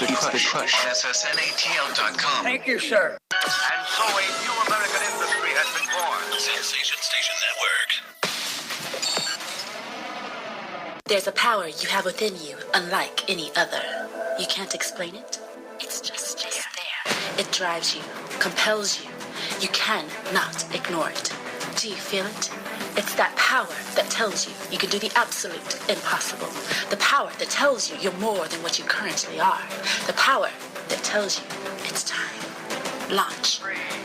the crush. SSNATL.com. Thank you, sir. And so a new American industry has been born. Sensation Station Network. There's a power you have within you, unlike any other. You can't explain it. It's just there. It drives you, compels you. You cannot ignore it. Do you feel it? It's that power that tells you you can do the absolute impossible. The power that tells you you're more than what you currently are. The power that tells you it's time. Launch,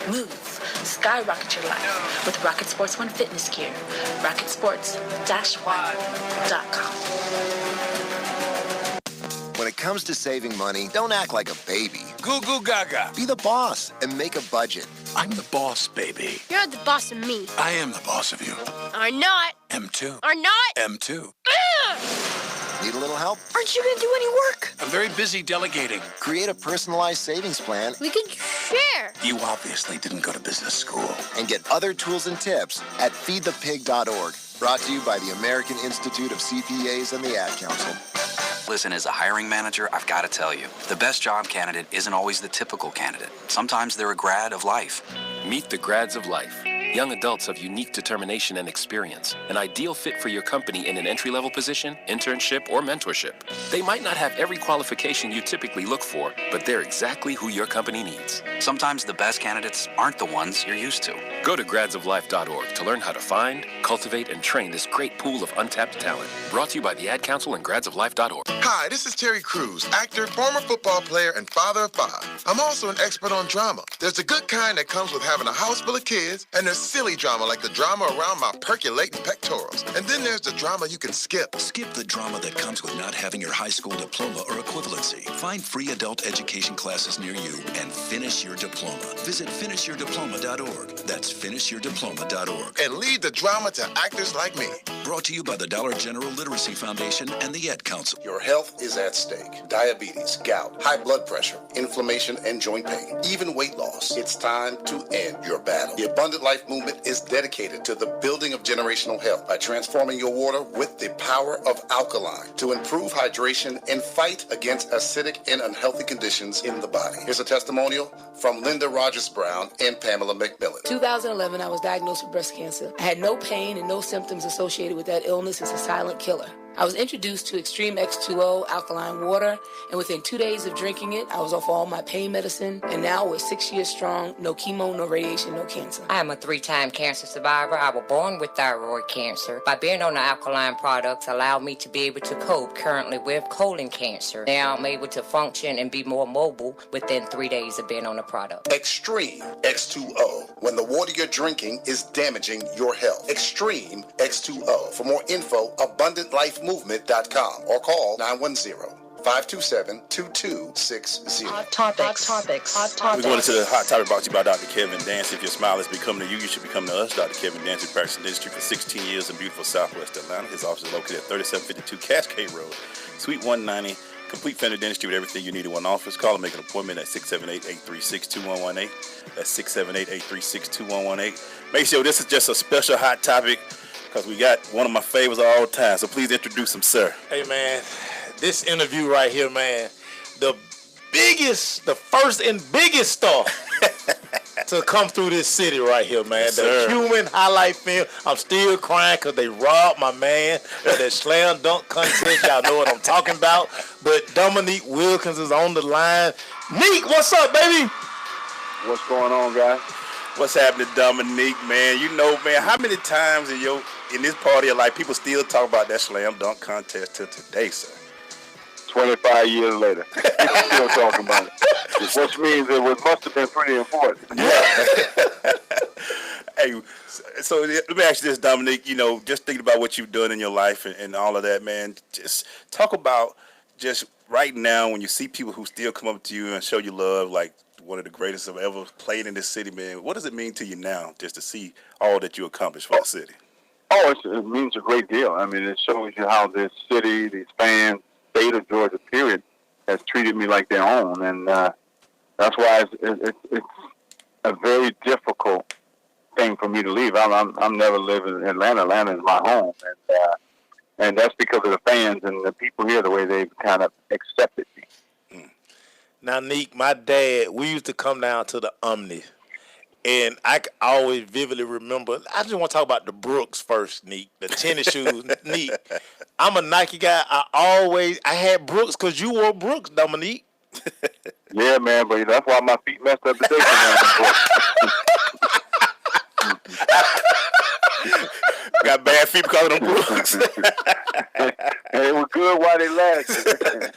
move, skyrocket your life with Rocket Sports One fitness gear. RocketSports-One.com. When it comes to saving money, don't act like a baby. Goo goo gaga. Be the boss and make a budget. I'm the boss, baby. You're not the boss of me. I am the boss of you. Are not. M2. Are not. M2. Need a little help? Aren't you going to do any work? I'm very busy delegating. Create a personalized savings plan. We could share. You obviously didn't go to business school. And get other tools and tips at feedthepig.org. Brought to you by the American Institute of CPAs and the Ad Council. Listen, as a hiring manager, I've got to tell you, the best job candidate isn't always the typical candidate. Sometimes they're a grad of life. Meet the grads of life. Young adults of unique determination and experience. An ideal fit for your company in an entry-level position, internship, or mentorship. They might not have every qualification you typically look for, but they're exactly who your company needs. Sometimes the best candidates aren't the ones you're used to. Go to gradsoflife.org to learn how to find, cultivate, and train this great pool of untapped talent. Brought to you by the Ad Council and gradsoflife.org. Hi, this is Terry Crews, actor, former football player, and father of 5. I'm also an expert on drama. There's a good kind that comes with having a house full of kids, and there's silly drama like the drama around my percolating pectorals. And then there's the drama you can skip. Skip the drama that comes with not having your high school diploma or equivalency. Find free adult education classes near you and finish your diploma. Visit finishyourdiploma.org. That's finishyourdiploma.org. And lead the drama to actors like me. Brought to you by the Dollar General Literacy Foundation and the Ad Council. Your health is at stake. Diabetes, gout, high blood pressure, inflammation, and joint pain, even weight loss. It's time to end your battle. The Abundant Life Movement is dedicated to the building of generational health by transforming your water with the power of alkaline to improve hydration and fight against acidic and unhealthy conditions in the body. Here's a testimonial from Linda Rogers Brown and Pamela McMillan. 2011, I was diagnosed with breast cancer. I had no pain and no symptoms associated with that illness. It's a silent killer. I was introduced to Extreme X2O alkaline water, and within 2 days of drinking it, I was off all my pain medicine, and now we're 6 years strong, no chemo, no radiation, no cancer. I am a 3-time cancer survivor. I was born with thyroid cancer. By being on the alkaline products allowed me to be able to cope currently with colon cancer. Now I'm able to function and be more mobile within 3 days of being on the product. Extreme X2O, when the water you're drinking is damaging your health. Extreme X2O. For more info, AbundantLifeMovement.com or call 910-527-2260. Hot topics. We're going into the hot topic brought to you by Dr. Kevin Dancy. If your smile is becoming to you, you should become to us. Dr. Kevin Dancy practiced in the industry for 16 years in beautiful Southwest Atlanta. His office is located at 3752 Cascade Road, Suite 190. Complete family dentistry with everything you need in one office. Call and make an appointment at 678-836-2118. That's 678-836-2118. Make sure this is just a special hot topic because we got one of my favorites of all time. So please introduce him, sir. Hey, man, this interview right here, man, the first and biggest star to come through this city right here, man. Yes, the human highlight film. I'm still crying because they robbed my man at that slam dunk contest. Y'all know what I'm talking about. But Dominique Wilkins is on the line. Neek, what's up, baby? What's going on, guys? What's happening, Dominique, man? You know, man, how many times in this part of your life people still talk about that slam dunk contest till today, sir? 25 years later, people still talking about it, which means it must have been pretty important. Yeah. Hey, so let me ask you this, Dominique. You know, just thinking about what you've done in your life and all of that, man. Just talk about just right now when you see people who still come up to you and show you love, like one of the greatest I've ever played in this city, man. What does it mean to you now just to see all that you accomplished for the city? Oh, it means a great deal. I mean, it shows you how this city, these fans, state of Georgia, period, has treated me like their own, and that's why it's a very difficult thing for me to leave. I'm never living in Atlanta. Atlanta is my home, and that's because of the fans and the people here, the way they've kind of accepted me. Now, Neek, my dad, we used to come down to the Omni, and I always vividly remember. I just want to talk about the Brooks first, Neek. The tennis shoes, Neek. I'm a Nike guy. I had Brooks because you wore Brooks, Dominique. Yeah, man, but that's why my feet messed up today. Got bad feet because of them Brooks. And it was good while they lasted.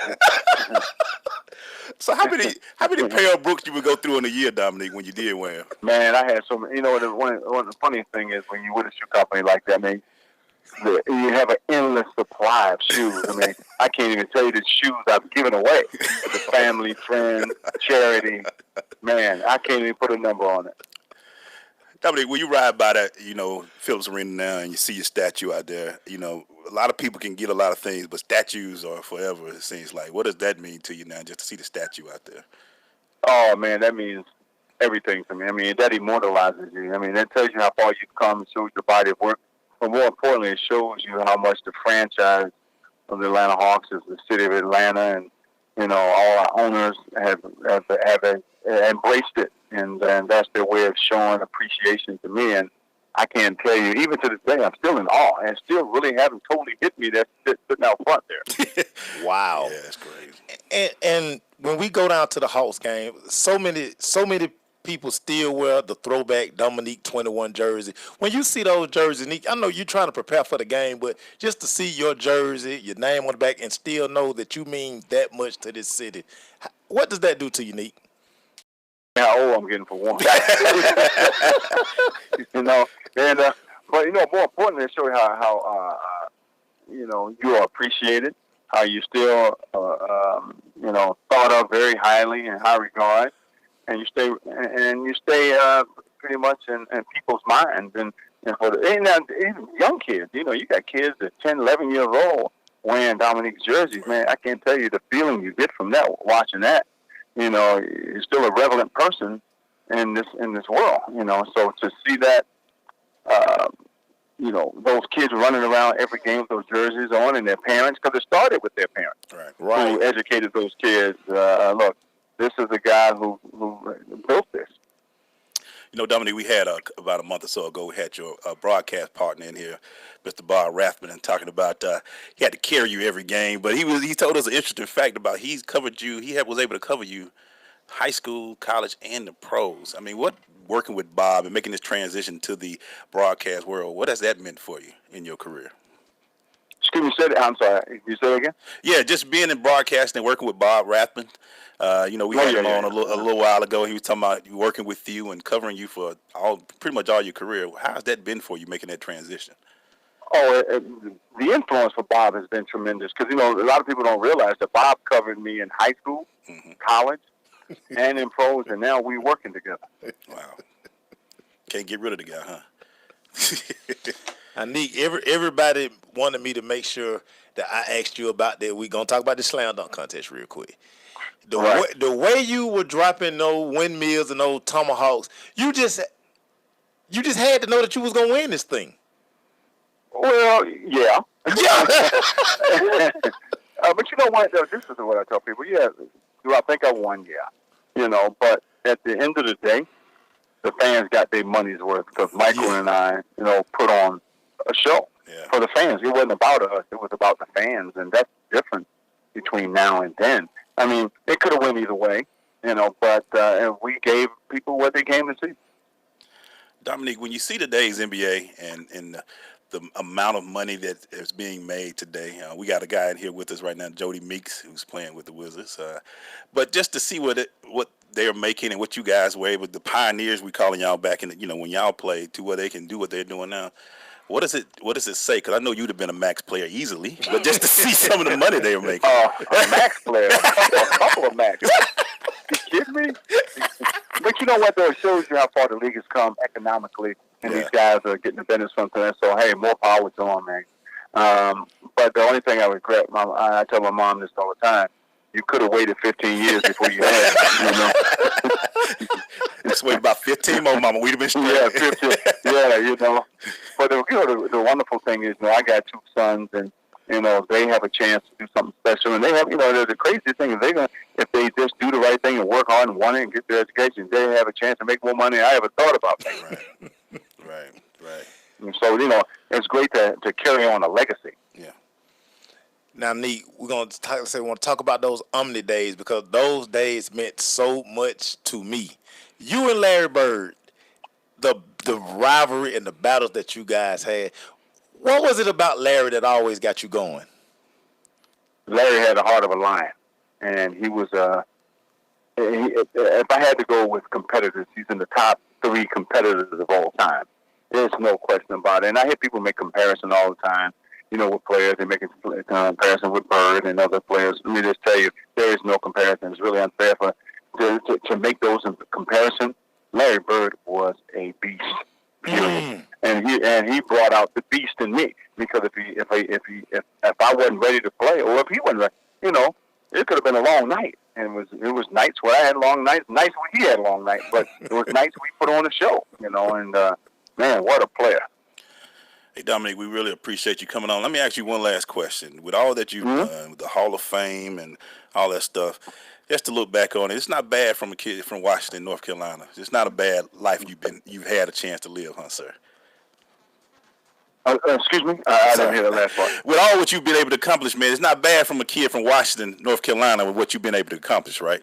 So how many pair of Brooks you would go through in a year, Dominique, when you did wear them? Man, I had so many. You know, one of the funniest thing is when you with a shoe company like that, man, you have an endless supply of shoes. I mean, I can't even tell you the shoes I've given away. The family, friends, charity. Man, I can't even put a number on it. Dominique, when you ride by that, Phillips Arena now and you see your statue out there, a lot of people can get a lot of things, but statues are forever, it seems like. What does that mean to you now, just to see the statue out there? Oh, man, that means everything to me. I mean, that immortalizes you. I mean, that tells you how far you've come and shows your body of work. But more importantly, it shows you how much the franchise of the Atlanta Hawks is the city of Atlanta, and all our owners have embraced it, and that's their way of showing appreciation to me. And I can't tell you, even to this day, I'm still in awe, and still really haven't totally hit me that's sitting out front there. Wow, yeah, that's crazy. And when we go down to the Hawks game, so many people still wear the throwback Dominique 21 jersey. When you see those jerseys, Nick, I know you're trying to prepare for the game, but just to see your jersey, your name on the back, and still know that you mean that much to this city, what does that do to you, Nick? How old I'm getting for one. But more importantly, it shows how you are appreciated, how you still thought of very highly and high regard. And you stay pretty much in people's minds, and even young kids. You got kids that 10, 11 years old wearing Dominique's jerseys. Man, I can't tell you the feeling you get from that. Watching that, you're still a relevant person in this world. So to see that, those kids running around every game with those jerseys on, and their parents, because it started with their parents, right, who educated those kids. Look. This is a guy who built this. Dominique, we had about a month or so ago, we had your broadcast partner in here, Mr. Bob Rathman, and talking about he had to carry you every game, but he told us an interesting fact about he was able to cover you high school, college, and the pros. I mean, what working with Bob and making this transition to the broadcast world, what has that meant for you in your career? Excuse me, I'm sorry. You say it again? Yeah, just being in broadcasting and working with Bob Rathman. We had him on a little while ago. He was talking about working with you and covering you for pretty much all your career. How has that been for you, making that transition? Oh, the influence for Bob has been tremendous because, a lot of people don't realize that Bob covered me in high school, college, and in pros, and now we're working together. Wow. Can't get rid of the guy, huh? I need everybody wanted me to make sure that I asked you about that. We're going to talk about the slam dunk contest real quick. The way you were dropping those windmills and those tomahawks, you just had to know that you was going to win this thing. Well, yeah. But you know what, though? This is what I tell people. Yeah, do I think I won? Yeah. But at the end of the day, the fans got their money's worth because Michael and I, put on a show for the fans. It wasn't about us. It was about the fans, and that's different between now and then. I mean, it could have went either way, but we gave people what they came to see. Dominique, when you see today's NBA and the amount of money that is being made today, we got a guy in here with us right now, Jodie Meeks, who's playing with the Wizards. But just to see what they're making and what you guys were able, the pioneers we calling y'all back in, when y'all played, to where they can do what they're doing now. What does it say? Because I know you'd have been a max player easily, but just to see some of the money they were making. A max player, a couple of max. You kidding me? But you know what, though? It shows you how far the league has come economically, and these guys are getting the business from that. So, hey, more power to them, man. But the only thing I regret, I tell my mom this all the time, you could have waited 15 years before you had it, Just wait about 15 more, Mama. We'd have been straight. Yeah, 15. Yeah, But the wonderful thing is, I got two sons, and they have a chance to do something special, and they have, the crazy thing is if they just do the right money and get their education, they have a chance to make more money than I ever thought about making. Right. And so, it's great to carry on a legacy. Yeah. Now, Neek, we're going to want to talk about those Omni days because those days meant so much to me. You and Larry Bird, the rivalry and the battles that you guys had, what was it about Larry that always got you going? Larry had the heart of a lion, and he was if I had to go with competitors, he's in the top 3 competitors of all time. There's no question about it. And I hear people make comparison all the time, with players. They make a comparison with Bird and other players. Let me just tell you, there is no comparison. It's really unfair to make those in comparison. Larry Bird was a beast, period. And he brought out the beast in me, because if I wasn't ready to play, or if he wasn't ready, it could have been a long night. And it was nights where I had long nights, nights where he had long nights, but it was nights we put on a show, and man, what a player. Hey, Dominique, we really appreciate you coming on. Let me ask you one last question. With all that you've done, with the Hall of Fame and all that stuff, just to look back on it, it's not bad from a kid from Washington, North Carolina. It's not a bad life you've had a chance to live, huh, sir? Excuse me? I didn't hear the last part. With all what you've been able to accomplish, man, it's not bad from a kid from Washington, North Carolina, with what you've been able to accomplish, right?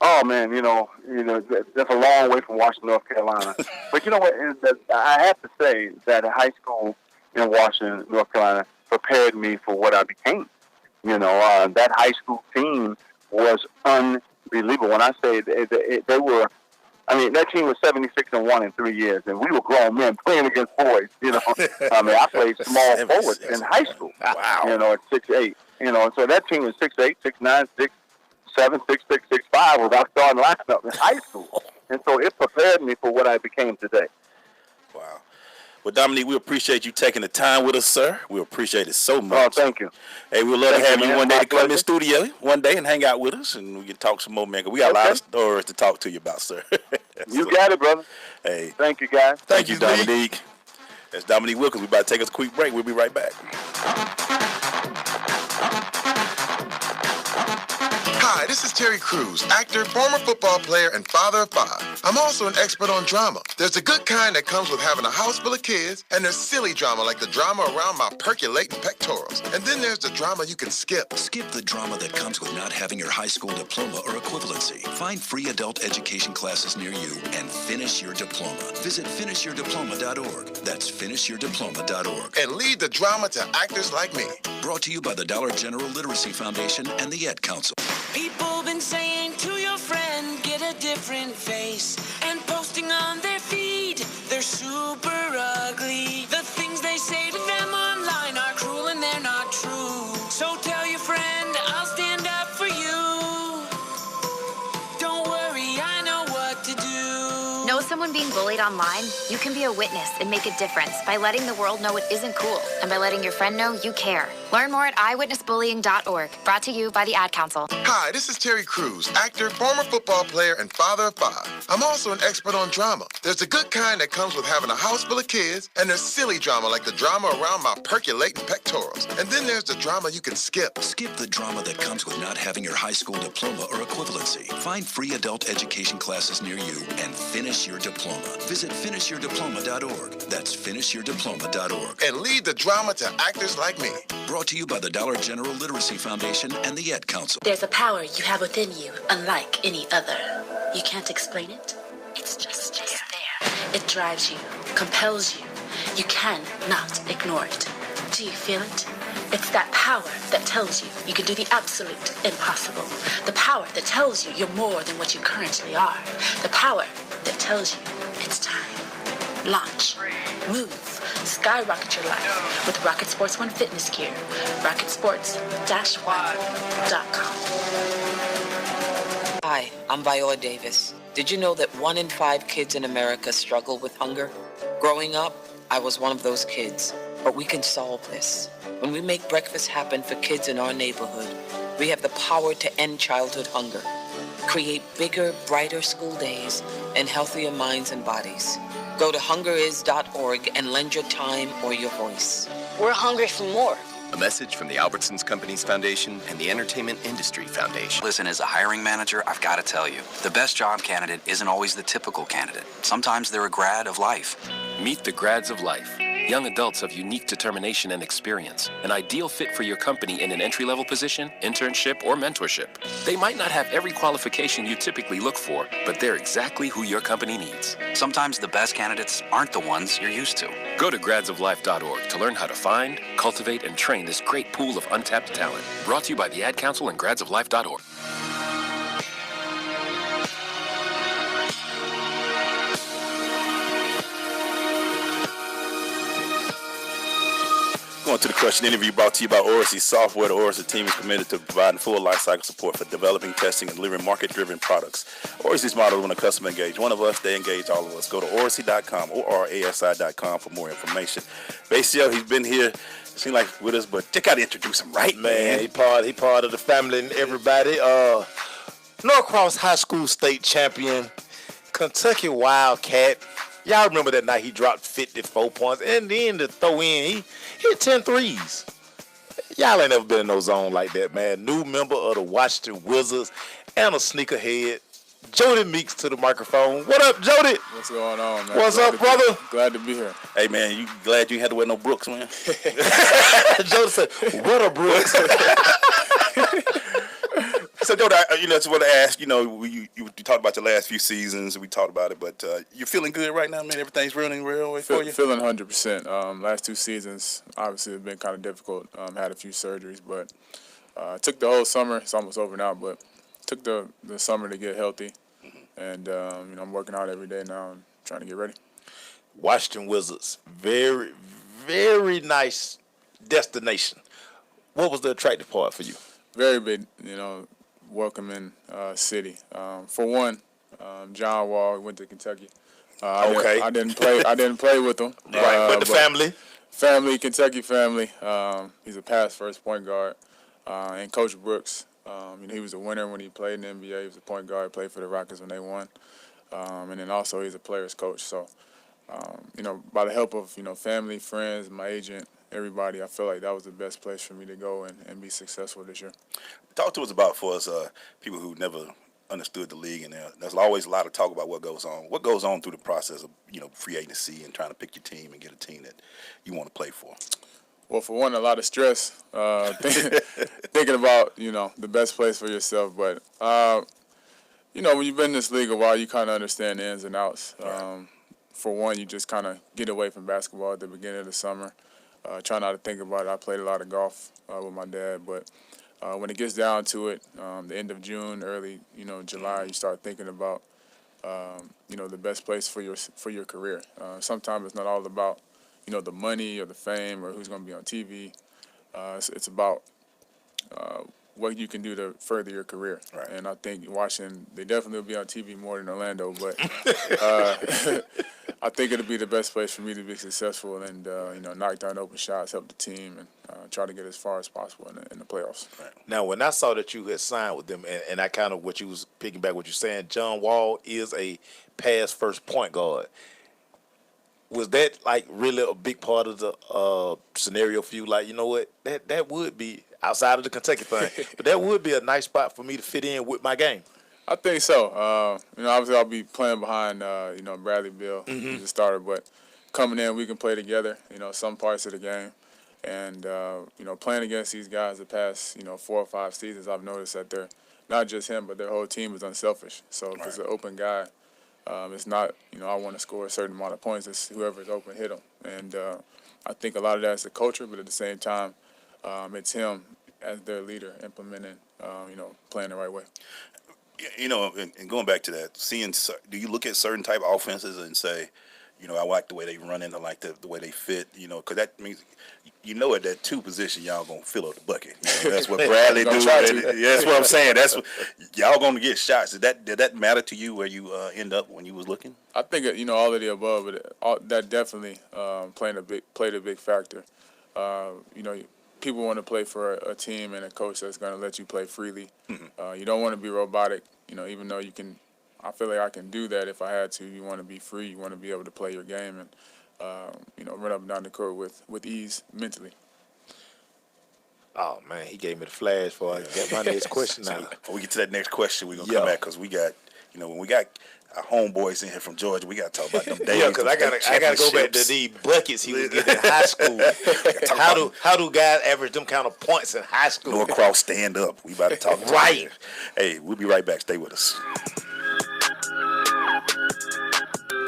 Oh man, that's a long way from Washington, North Carolina. But you know what? I have to say that high school in Washington, North Carolina, prepared me for what I became. That high school team was unbelievable. When I say they were, that team was 76-1 in 3 years, and we were grown men playing against boys. I played small forward in high school. Wow. At 6'8". So that team was 6'8", 6'9", 6'7", 6'6", 6'5" was our starting lineup in high school. And so it prepared me for what I became today. Wow. Well, Dominique, we appreciate you taking the time with us, sir. We appreciate it so much. Oh, thank you. Hey, we'd love to have you one day to come in the studio one day and hang out with us, and we can talk some more, man. We got a lot of stories to talk to you about, sir. You got it, brother. Hey. Thank you, guys. Thank you, Dominique. That's Dominique Wilkins. We're about to take us a quick break. We'll be right back. Hi, this is Terry Crews, actor, former football player, and father of 5. I'm also an expert on drama. There's a good kind that comes with having a house full of kids, and there's silly drama like the drama around my percolating pectorals. And then there's the drama you can skip. Skip the drama that comes with not having your high school diploma or equivalency. Find free adult education classes near you and finish your diploma. Visit finishyourdiploma.org. That's finishyourdiploma.org. And lead the drama to actors like me. Brought to you by the Dollar General Literacy Foundation and the Ed Council. People been saying to your friend, get a different face, and posting on their feed, they're super ugly. The things they say to them online are cruel and they're not true. So tell your friend, I'll stand up for you. Don't worry, I know what to do. Know someone being bullied online? You can be a witness and make a difference by letting the world know it isn't cool and by letting your friend know you care. Learn more at eyewitnessbullying.org. Brought to you by the Ad Council. Hi, this is Terry Crews, actor, former football player, and father of 5. I'm also an expert on drama. There's a good kind that comes with having a house full of kids, and there's silly drama like the drama around my percolating pectorals. And then there's the drama you can skip. Skip the drama that comes with not having your high school diploma or equivalency. Find free adult education classes near you and finish your diploma. Visit finishyourdiploma.org. That's finishyourdiploma.org. And lead the drama to actors like me. Brought to you by the Dollar General Literacy Foundation and the Ed Council. There's a power you have within you, unlike any other. You can't explain it. It's just there. It drives you, compels you. You cannot ignore it. Do you feel it? It's that power that tells you you can do the absolute impossible. The power that tells you you're more than what you currently are. The power that tells you it's time. Launch. Move. Skyrocket your life with Rocket Sports One fitness gear. RocketSports-One.com. Hi, I'm Viola Davis. Did you know that 1 in 5 kids in America struggle with hunger? Growing up, I was one of those kids. But we can solve this. When we make breakfast happen for kids in our neighborhood, we have the power to end childhood hunger, create bigger, brighter school days, and healthier minds and bodies. Go to hungeris.org and lend your time or your voice. We're hungry for more. A message from the Albertsons Companies Foundation and the Entertainment Industry Foundation. Listen, as a hiring manager, I've got to tell you, the best job candidate isn't always the typical candidate. Sometimes they're a grad of life. Meet the grads of life. Young adults of unique determination and experience. An ideal fit for your company in an entry-level position, internship, or mentorship. They might not have every qualification you typically look for, but they're exactly who your company needs. Sometimes the best candidates aren't the ones you're used to. Go to gradsoflife.org to learn how to find, cultivate, and train this great pool of untapped talent. Brought to you by the Ad Council and gradsoflife.org. Going to the question interview brought to you by Oracy Software. The Oracy team is committed to providing full lifecycle support for developing, testing, and delivering market-driven products. Oracy's model is when a customer engage one of us, they engage all of us. Go to oracy.com, orasi.com for more information. Basio, he's been here, seems like with us, but you got to introduce him, right, man? He part of the family and everybody. Norcross High School state champion, Kentucky Wildcat. Y'all remember that night he dropped 54 points, and then to throw in, he hit 10 threes. Y'all ain't never been in no zone like that, man. New member of the Washington Wizards and a sneakerhead. Jodie Meeks to the microphone. What up, Jodie? What's going on, man? What's up, brother? Glad to be here. Hey, man, you glad you had to wear no Brooks, man? Jodie said, what up, Brooks? So, Jodie, I just want to ask, you talked about your last few seasons, we talked about it, but you feeling good right now, man? Everything's running real way for you? Feeling 100%. Last 2 seasons, obviously, have been kind of difficult. Had a few surgeries, but took the whole summer. It's almost over now, but took the summer to get healthy. And, I'm working out every day now and trying to get ready. Washington Wizards, very, very nice destination. What was the attractive part for you? Very big, welcoming city. For one, John Wall went to Kentucky. I didn't play with him. Right, but the family, Kentucky family. He's a pass first point guard. And Coach Brooks, he was a winner when he played in the NBA. He was a point guard, played for the Rockets when they won. And then also he's a player's coach. So, by the help of family, friends, my agent, everybody, I feel like that was the best place for me to go and be successful this year. Talk to us about, for us, people who never understood the league, and there's always a lot of talk about what goes on. What goes on through the process of, free agency and trying to pick your team and get a team that you want to play for? Well, for one, a lot of stress, thinking about, the best place for yourself. But, when you've been in this league a while, you kind of understand the ins and outs. Right. For one, you just kind of get away from basketball at the beginning of the summer. Try not to think about it. I played a lot of golf with my dad, but when it gets down to it, the end of June, early, July, you start thinking about, the best place for your career. Sometimes it's not all about, the money or the fame or who's going to be on TV. It's about what you can do to further your career. Right. And I think Washington, they definitely will be on TV more than Orlando, but I think it'll be the best place for me to be successful and, knock down open shots, help the team, and try to get as far as possible in the playoffs. Right. Now, when I saw that you had signed with them, and I kind of what you was picking back what you're saying, John Wall is a pass first point guard. Was that like really a big part of the scenario for you? Like, you know what, that would be outside of the Kentucky thing, but that would be a nice spot for me to fit in with my game. I think so. Obviously I'll be playing behind, Bradley Beal, who's a starter, but coming in, we can play together, some parts of the game. And, playing against these guys the past, 4 or 5 seasons, I've noticed that they're, not just him, but their whole team is unselfish. So if it's an open guy, it's not, I want to score a certain amount of points. It's whoever's open, hit him. And I think a lot of that is the culture, but at the same time, it's him as their leader implementing, playing the right way. And going back to that, do you look at certain type of offenses and say, I like the way they run in, I like the way they fit, because that means, at that 2 position, y'all going to fill up the bucket. That's what Bradley do. That's what I'm saying. That's what, y'all going to get shots. Did that matter to you where you end up when you was looking? I think, all of the above, but that definitely played a big factor. People want to play for a team and a coach that's going to let you play freely. Mm-hmm. You don't want to be robotic, even though you can. I feel like I can do that if I had to. You want to be free. You want to be able to play your game and, run up and down the court with ease mentally. Oh, man, he gave me the flash before I get my next question out. Before we get to that next question, we're going to come back because we got, when we got our homeboys in here from Georgia, we got to talk about them days. Yeah, because I gotta go back to the buckets he was getting in high school. How do guys average them kind of points in high school? Norcross stand up. We about to talk about right. it. Hey, we'll be right back. Stay with us.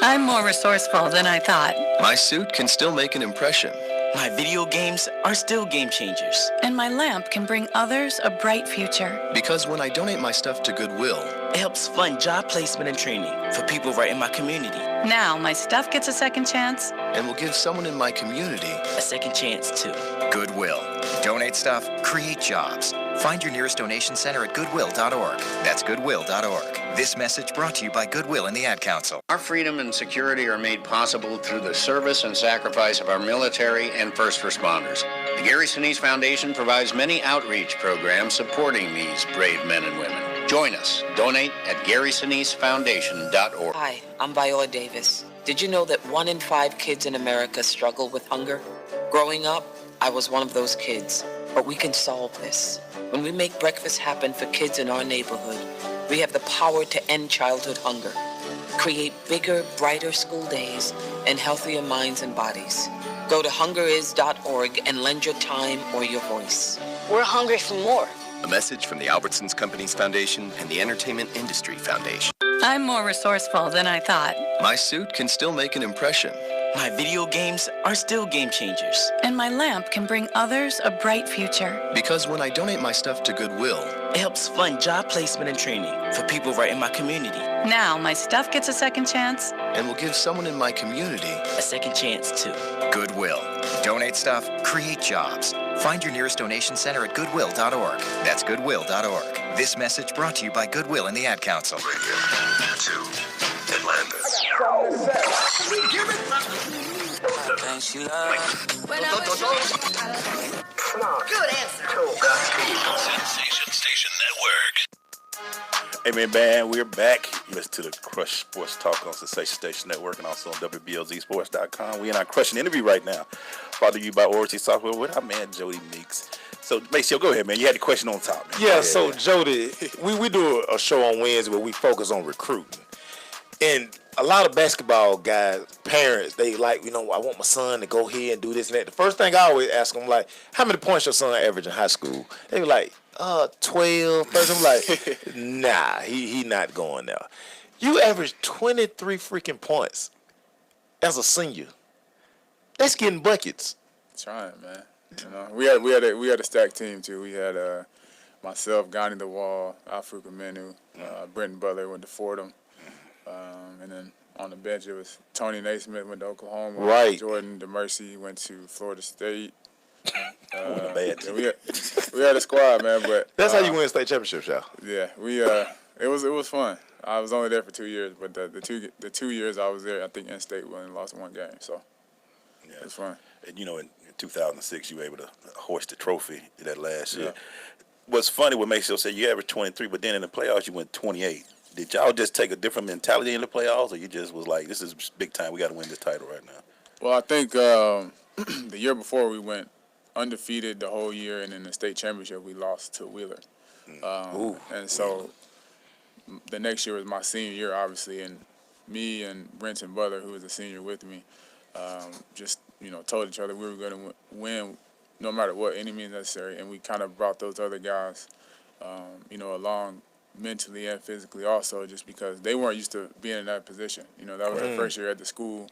I'm more resourceful than I thought. My suit can still make an impression. My video games are still game changers. And my lamp can bring others a bright future. Because when I donate my stuff to Goodwill, it helps fund job placement and training for people right in my community. Now my stuff gets a second chance. And will give someone in my community a second chance too. Goodwill. Donate stuff, create jobs. Find your nearest donation center at goodwill.org. That's goodwill.org. This message brought to you by Goodwill and the Ad Council. Our freedom and security are made possible through the service and sacrifice of our military and first responders. The Gary Sinise Foundation provides many outreach programs supporting these brave men and women. Join us. Donate at GarySiniseFoundation.org. Hi, I'm Viola Davis. Did you know that 1 in 5 kids in America struggle with hunger? Growing up, I was one of those kids. But we can solve this. When we make breakfast happen for kids in our neighborhood, we have the power to end childhood hunger, create bigger, brighter school days, and healthier minds and bodies. Go to hungeris.org and lend your time or your voice. We're hungry for more. A message from the Albertsons Companies Foundation and the Entertainment Industry Foundation. I'm more resourceful than I thought. My suit can still make an impression. My video games are still game changers. And my lamp can bring others a bright future. Because when I donate my stuff to Goodwill, it helps fund job placement and training for people right in my community. Now my stuff gets a second chance. And will give someone in my community a second chance too. Goodwill. Donate stuff, create jobs. Find your nearest donation center at goodwill.org. That's goodwill.org. This message brought to you by Goodwill and the Ad Council. to Atlanta. We give it. Thing she loves. Good answer. Sensation Station Network. Hey, man, we're back. You listen to the Crush Sports Talk on Sensation Station Network and also on WBLZSports.com. We're in our crushing interview right now. Brought to you by Orgy Software with our man, Jodie Meeks. So, Maceo, go ahead, man. You had the question on top, man. Yeah, so, Jodie, we do a show on Wednesday where we focus on recruiting. And a lot of basketball guys, parents, they like, I want my son to go here and do this and that. The first thing I always ask them, like, how many points your son average in high school? They be like, 12. First I'm like, nah, he not going there. You average 23 freaking points as a senior. That's getting buckets. Trying, man. We had a stacked team too. We had myself, Gani the Wall, Africa Menu, Brenton Butler went to Fordham. And then on the bench, it was Tony Naismith went to Oklahoma. Right. Jordan DeMercy went to Florida State. Bad team. We had a squad, man. But that's how you win state championships, y'all. Yeah, it was fun. I was only there for 2 years, but the 2 years I was there, I think in-state we only lost 1 game. So yeah, it was fun. And, in 2006, you were able to hoist the trophy that last year. What's funny, what Maceo said, you averaged 23, but then in the playoffs, you went 28. Did y'all just take a different mentality in the playoffs, or you just was like, this is big time, we got to win this title right now? Well, I think the year before we went undefeated the whole year, and in the state championship we lost to Wheeler. And so the next year was my senior year, obviously, and me and Brenton Butler, who was a senior with me, just told each other we were going to win no matter what, any means necessary, and we kind of brought those other guys, along mentally and physically also, just because they weren't used to being in that position. That was their first year at the school.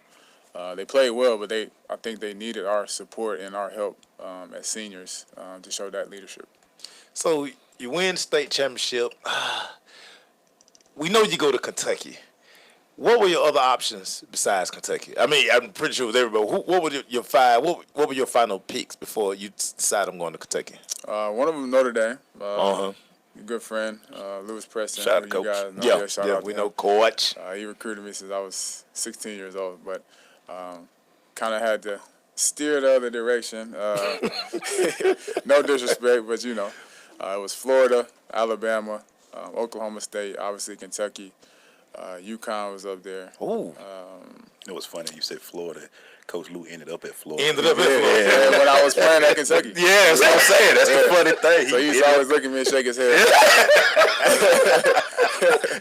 They played well, but I think they needed our support and our help as seniors to show that leadership. So you win state championship. We know you go to Kentucky. What were your other options besides Kentucky? I mean, I'm pretty sure it was everybody. What were your five? What were your final picks before you decided I'm going to Kentucky? One of them Notre Dame. Good friend, Lewis Preston. Shout out to Coach. You guys know. We know Coach. He recruited me since I was 16 years old, but kind of had to steer the other direction. No disrespect, but it was Florida, Alabama, Oklahoma State, obviously Kentucky. UConn was up there. Ooh. It was funny. You said Florida. Coach Lou ended up at Florida. Yeah, when I was playing at Kentucky. Yeah, that's what I'm saying. That's the funny thing. So he used to always look at me and shake his head.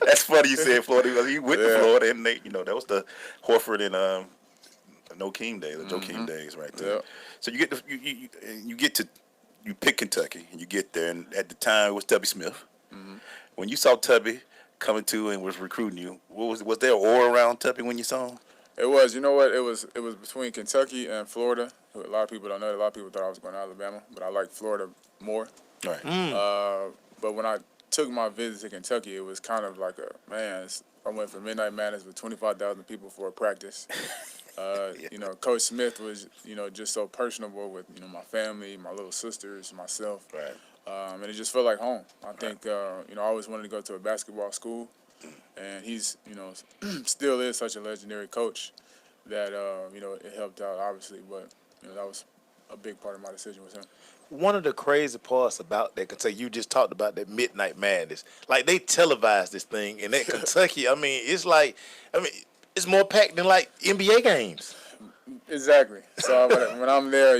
That's funny you said Florida. He went to Florida, and they, that was the Horford and No-Keem days, the Joakim days right there. Yep. So you pick Kentucky, and you get there, and at the time it was Tubby Smith. Mm-hmm. When you saw Tubby coming to and was recruiting you, was there an aura around Tubby when you saw him? It was. You know what? It was between Kentucky and Florida. A lot of people don't know. A lot of people thought I was going to Alabama, but I liked Florida more. Right. But when I took my visit to Kentucky, it was kind of like I went for Midnight Madness with 25,000 people for a practice. Coach Smith was, just so personable with, my family, my little sisters, myself. Right. And it just felt like home. I think, I always wanted to go to a basketball school. And he's, still is such a legendary coach that, it helped out, obviously. But, that was a big part of my decision with him. One of the crazy parts about that Kentucky, you just talked about that Midnight Madness. Like, they televised this thing. And at Kentucky, it's more packed than, NBA games. Exactly. So when I'm there,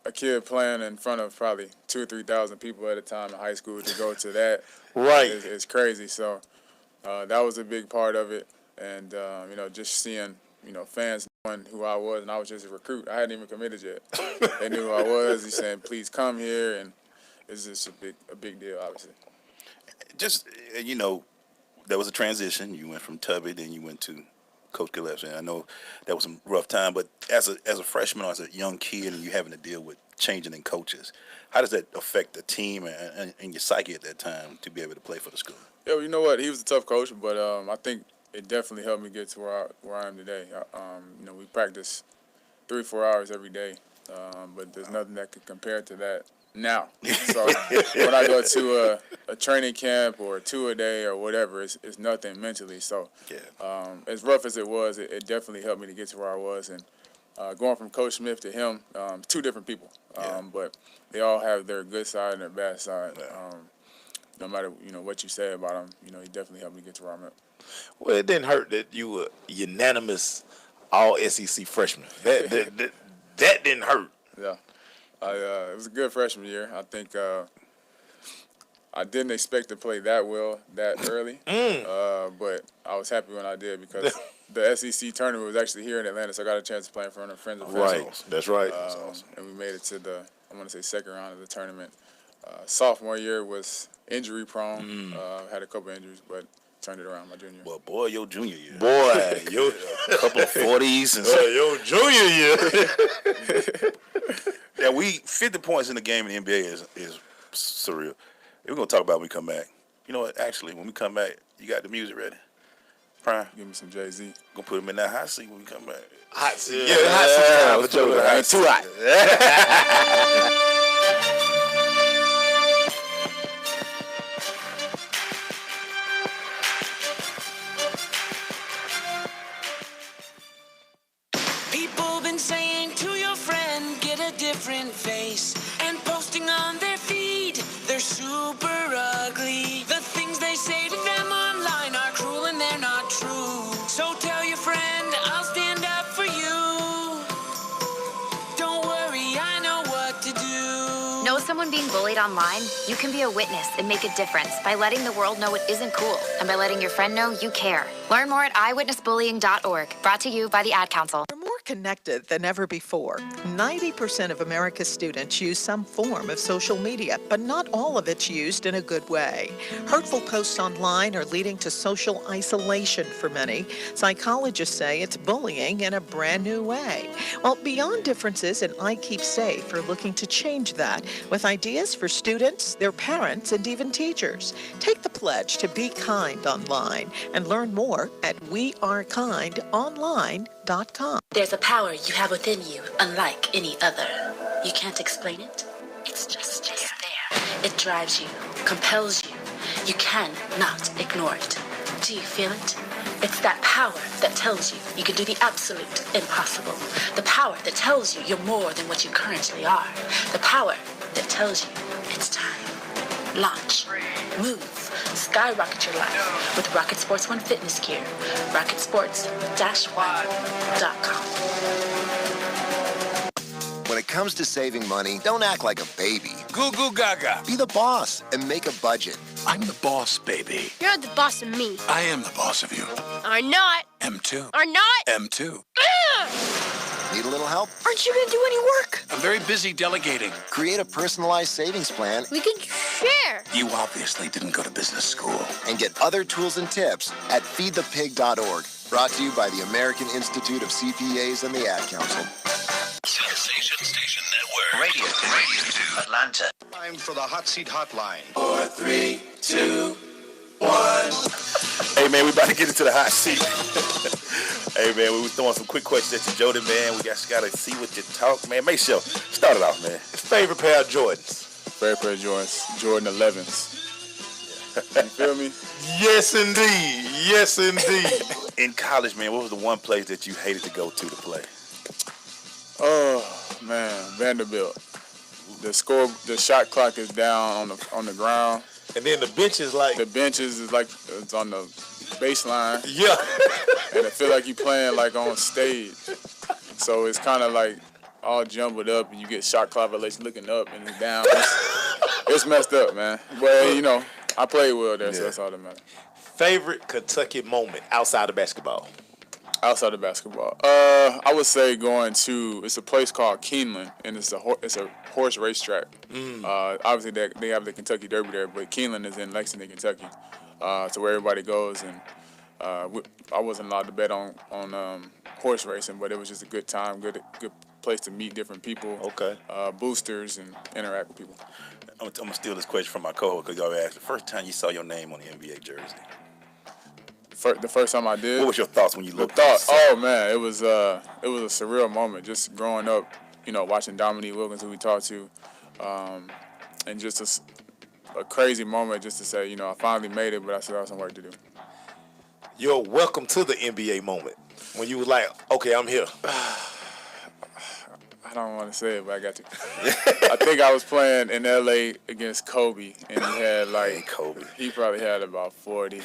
a kid playing in front of probably 2,000 or 3,000 people at a time in high school to go to that. Right. It's crazy. So that was a big part of it. And, just seeing, fans knowing who I was, and I was just a recruit. I hadn't even committed yet. They knew who I was. He's saying, please come here. And it's just a big deal, obviously. Just, there was a transition. You went from Tubby, then you went to Coach Gillespie. I know that was some rough time, but as a freshman or as a young kid and you having to deal with changing in coaches, how does that affect the team and your psyche at that time to be able to play for the school? Yeah, well, you know what? He was a tough coach, but I think it definitely helped me get to where I am today. We practice 3 or 4 hours every day, but there's nothing that could compare to that now. So when I go to a training camp or a 2 a day or whatever, it's nothing mentally. So as rough as it was, it definitely helped me to get to where I was. And going from Coach Smith to him, 2 different people, but they all have their good side and their bad side. No matter what you say about him, he definitely helped me get to where I'm at. Well, it didn't hurt that you were unanimous All-SEC freshman. That didn't hurt. Yeah. It was a good freshman year. I think I didn't expect to play that well that early, but I was happy when I did because the SEC tournament was actually here in Atlanta, so I got a chance to play in front of friends and family. Right, that's right. And we made it to the, second round of the tournament. Sophomore year was injury prone. Had a couple injuries, but turned it around my junior year. Well, boy, your junior year. Boy, a couple of 40s. And your junior year. Yeah, 50 points in the game in the NBA is surreal. We're going to talk about it when we come back. You know what? Actually, when we come back, you got the music ready? Prime? Give me some Jay-Z. Going to put him in that hot seat when we come back. Hot seat. Yeah, hot seat. Let's go to the hot seat. Too hot. People been saying to your friend, get a different face, and posting on their feed, they're super ugly. The things they say to them online are cruel and they're not true. So tell your friend, I'll stand up for you. Don't worry, I know what to do. Know someone being bullied online? You can be a witness and make a difference by letting the world know it isn't cool and by letting your friend know you care. Learn more at eyewitnessbullying.org. Brought to you by the Ad Council. We're more connected than ever before. 90% of America's students use some form of social media, but not all of it's used in a good way. Hurtful posts online are leading to social isolation for many. Psychologists say it's bullying in a brand new way. Well, Beyond Differences and I Keep Safe are looking to change that with ideas for students, their parents, and even teachers. Take the pledge to be kind online and learn more at wearekindonline.com. There's a power you have within you, unlike any other. You can't explain it. It's just there. It drives you, compels you. You cannot ignore it. Do you feel it? It's that power that tells you you can do the absolute impossible. The power that tells you you're more than what you currently are. The power that tells you it's time. Launch. Move. Skyrocket your life with Rocket Sports One fitness gear. RocketSports-One.com. When it comes to saving money, don't act like a baby. Goo goo gaga. Be the boss and make a budget. I'm the boss, baby. You're the boss of me. I am the boss of you. Are not. M2. Are not. M2. Need a little help? Aren't you gonna do any work? I'm very busy delegating. Create a personalized savings plan. We can share. You obviously didn't go to business school. And get other tools and tips at feedthepig.org. Brought to you by the American Institute of CPAs and the Ad Council. Sensation Station Network. Radio 2, Atlanta. Time for the Hot Seat Hotline. 4, 3, 2, 1. Hey, man, we about to get into the hot seat. Hey, man, we was throwing some quick questions at you, Jodie, man. We got to see what you talk, man. Make sure. Start it off, man. Favorite pair of Jordans? Favorite pair of Jordans, Jordan 11s. You feel me? Yes, indeed. Yes, indeed. In college, man, what was the one place that you hated to go to play? Oh man, Vanderbilt. The shot clock is down on the ground, and then the bench is like it's on the baseline. Yeah, and I feel like you playing like on stage. So it's kind of like all jumbled up, and you get shot clock violation looking up and it's down. It's messed up, man. But you know, I played well there, so that's all that matters. Favorite Kentucky moment outside of basketball? Outside of basketball, I would say it's a place called Keeneland, and it's a horse racetrack. Obviously, they have the Kentucky Derby there, but Keeneland is in Lexington, Kentucky, to where everybody goes. And I wasn't allowed to bet on horse racing, but it was just a good time, good place to meet different people, boosters, and interact with people. I'm gonna steal this question from my cohort because y'all asked the first time you saw your name on the NBA jersey. The first time I did. What was your thoughts when you looked? Oh man, it was a surreal moment. Just growing up, you know, watching Dominique Wilkins, who we talked to, and just a crazy moment, just to say, you know, I finally made it, but I still have some work to do. Your welcome to the NBA moment when you was like, okay, I'm here. I don't want to say it, but I got to. I think I was playing in LA against Kobe, and he had he probably had about 40.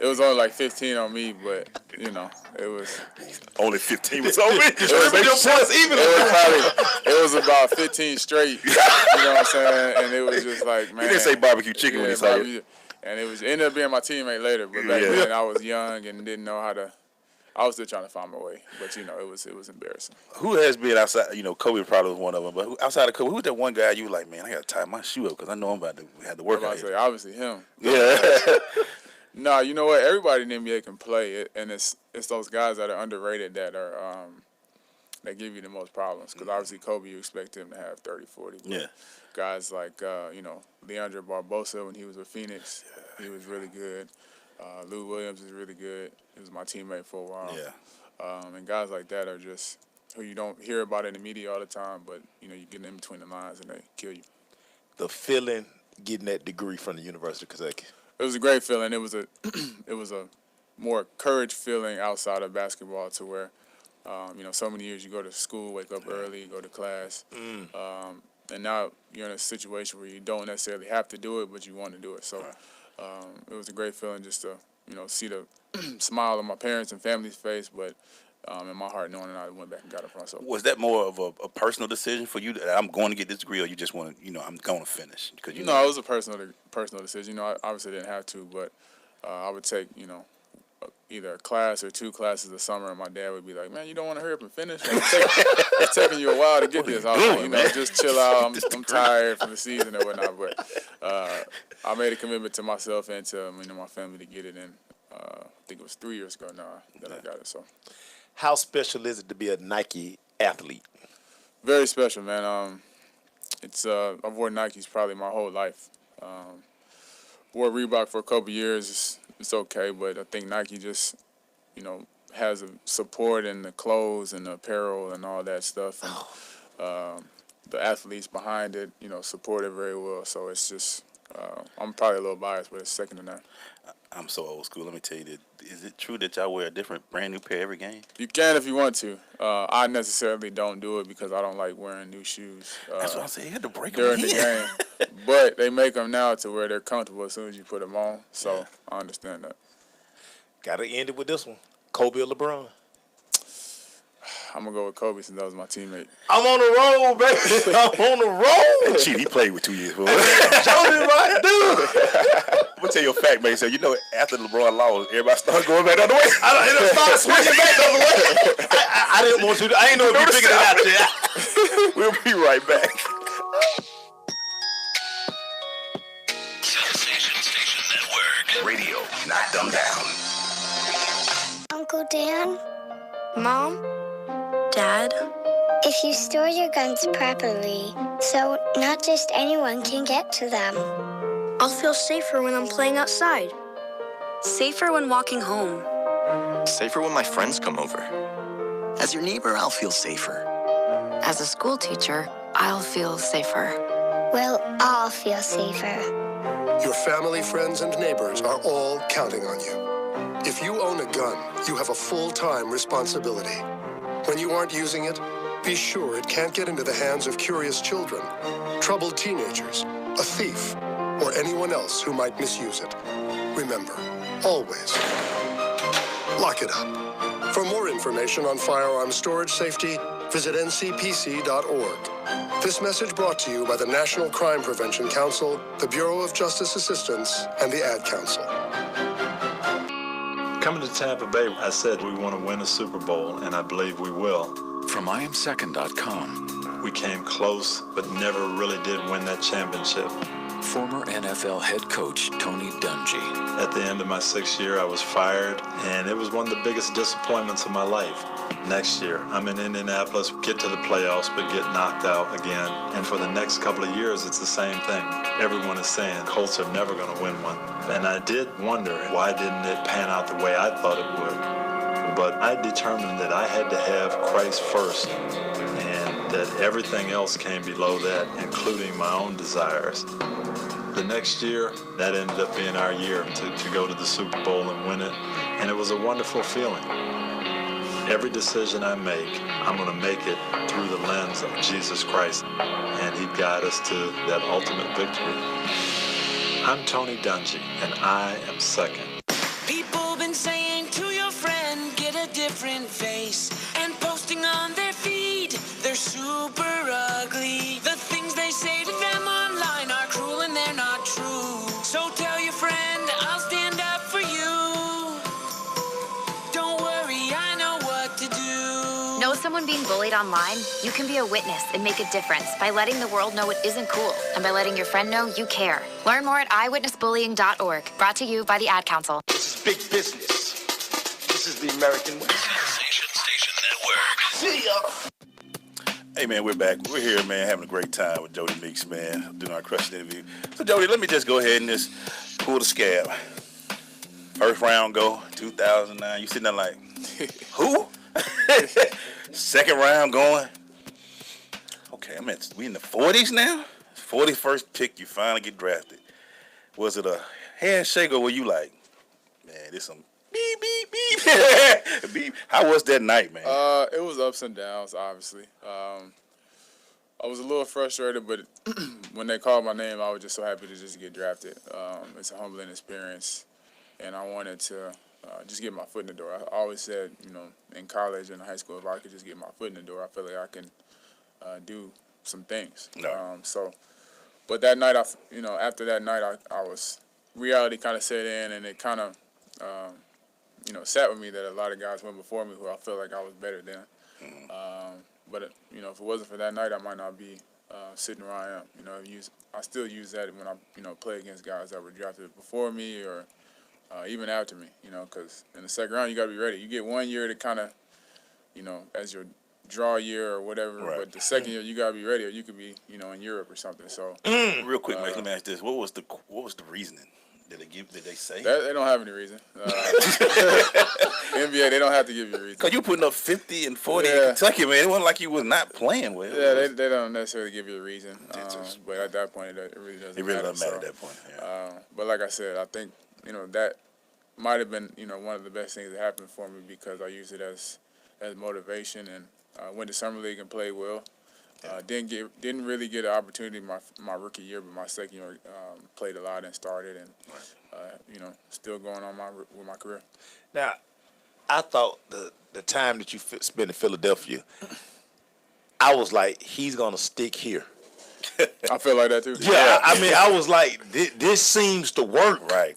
It was only like 15 on me, but, you know, it was... Only 15 was on me? It was about 15 straight, you know what I'm saying? And it was just like, man... You didn't say barbecue chicken when you saw it. And it ended up being my teammate later, but back then I was young and didn't know how to... I was still trying to find my way, but, you know, it was embarrassing. Who has been outside, you know, Kobe probably was one of them, but outside of Kobe, who was that one guy you were like, man, I got to tie my shoe up because I know I'm about to have to work on it? Obviously him. Yeah. No, you know what? Everybody in the NBA can play, and it's those guys that are underrated that are that give you the most problems. Because obviously Kobe, you expect him to have 30, 40. Yeah. Guys like you know, Leandro Barbosa when he was with Phoenix, he was really good. Lou Williams is really good. He was my teammate for a while. Yeah. And guys like that are just who you don't hear about in the media all the time, but you know you get in between the lines and they kill you. The feeling getting that degree from the University of Kentucky. It was a great feeling. It was a more courage feeling outside of basketball to where, you know, so many years you go to school, wake up early, go to class, and now you're in a situation where you don't necessarily have to do it, but you want to do it. So it was a great feeling just to, you know, see the smile on my parents and family's face, but in my heart knowing that I went back and got it for myself. Was that more of a personal decision for you that I'm going to get this degree, or you just want to, you know, I'm going to finish? Cause it was a personal decision. You know, I obviously didn't have to, but I would take, you know, either a class or 2 classes a summer, and my dad would be like, man, you don't want to hurry up and finish? It's taking you a while to get this. I was like, you know, just chill out. I'm tired from the season or whatnot, but I made a commitment to myself and to, you know, my family to get it in. I think it was 3 years ago now that I got it, so. How special is it to be a Nike athlete? Very special, man. I've worn Nikes probably my whole life. Wore Reebok for a couple years. It's okay, but I think Nike just, you know, has a support in the clothes and the apparel and all that stuff. And the athletes behind it, you know, support it very well. So it's just I'm probably a little biased, but it's second to none. I'm so old school. Let me tell you that. Is it true that y'all wear a different brand new pair every game? You can if you want to. I necessarily don't do it because I don't like wearing new shoes. That's what I'm saying. You had to break them during the game. But they make them now to where they're comfortable as soon as you put them on. So I understand that. Got to end it with this one. Kobe or LeBron? I'm going to go with Kobe since that was my teammate. I'm on the road, baby. I'm on the road. Cheat, he played with 2 years. Boy. Jodie, my dude. I'm going to tell you a fact, man. So, you know, after LeBron lost, everybody started going back the other way. It started swinging back the other way. I didn't want to. I didn't know if you figured it out yet. We'll be right back. Station Network. Radio, not dumbed down. Uncle Dan? Mom? Dad? If you store your guns properly, so not just anyone can get to them. I'll feel safer when I'm playing outside. Safer when walking home. Safer when my friends come over. As your neighbor, I'll feel safer. As a school teacher, I'll feel safer. We'll all feel safer. Your family, friends, and neighbors are all counting on you. If you own a gun, you have a full-time responsibility. When you aren't using it, be sure it can't get into the hands of curious children, troubled teenagers, a thief, or anyone else who might misuse it. Remember, always, lock it up. For more information on firearm storage safety, visit ncpc.org. This message brought to you by the National Crime Prevention Council, the Bureau of Justice Assistance, and the Ad Council. Coming to Tampa Bay, I said we want to win a Super Bowl, and I believe we will. From IamSecond.com. We came close, but never really did win that championship. Former NFL head coach Tony Dungy. At the end of my 6th year, I was fired, and it was one of the biggest disappointments of my life. Next year, I'm in Indianapolis, get to the playoffs, but get knocked out again. And for the next couple of years, it's the same thing. Everyone is saying Colts are never going to win one. And I did wonder, why didn't it pan out the way I thought it would? But I determined that I had to have Christ first, and that everything else came below that, including my own desires. The next year, that ended up being our year to go to the Super Bowl and win it, and it was a wonderful feeling. Every decision I make, I'm going to make it through the lens of Jesus Christ, and He'd guide us to that ultimate victory. I'm Tony Dungy, and I am second. People been saying to your friend, get a different face, and posting on their feed, they're super ugly. The things they say to them online are cruel and they're not true. So tell your friend, I'll stand up for you. Don't worry, I know what to do. Know someone being bullied online? You can be a witness and make a difference by letting the world know it isn't cool and by letting your friend know you care. Learn more at eyewitnessbullying.org. Brought to you by the Ad Council. This is big business. This is the American way. Station Network. See ya. Hey, man, we're back. We're here, man, having a great time with Jodie Meeks, man, doing our crushing interview. So, Jodie, let me just go ahead and just pull the scab. First round go, 2009. You sitting there like, who? Second round going. Okay, we in the 40s now? 41st pick, you finally get drafted. Was it a handshake or were you like, man, this some beep, beep, beep? Beep. How was that night, man? It was ups and downs, obviously. I was a little frustrated, but when they called my name, I was just so happy to just get drafted. It's a humbling experience, and I wanted to just get my foot in the door. I always said, in college and high school, if I could just get my foot in the door, I feel like I can do some things. No. But that night, after that night, I was, reality kind of set in, and it kind of, sat with me that a lot of guys went before me who I feel like I was better than. But if it wasn't for that night, I might not be sitting where I am. I still use that when I play against guys that were drafted before me or even after me. Because in the second round you got to be ready. You get 1 year to kind of, as your draw year or whatever. Right. But the second year you got to be ready, or you could be in Europe or something. So real quick, Mike, let me ask this: what was the reasoning Did they say? They don't have any reason. NBA, they don't have to give you a reason. Because you putting up 50 and 40 in Kentucky, man. It wasn't like you was not playing with. Yeah, they don't necessarily give you a reason. But at that point, it really doesn't matter. It really doesn't matter at that point. Yeah. But like I said, I think, that might have been, one of the best things that happened for me because I used it as motivation and went to summer league and played well. Didn't really get an opportunity my rookie year, but my second year played a lot and started, and still going on with my career. Now, I thought the time that you spent in Philadelphia, I was like, he's gonna stick here. I feel like that too. Yeah, I mean, I was like, this seems to work. Right.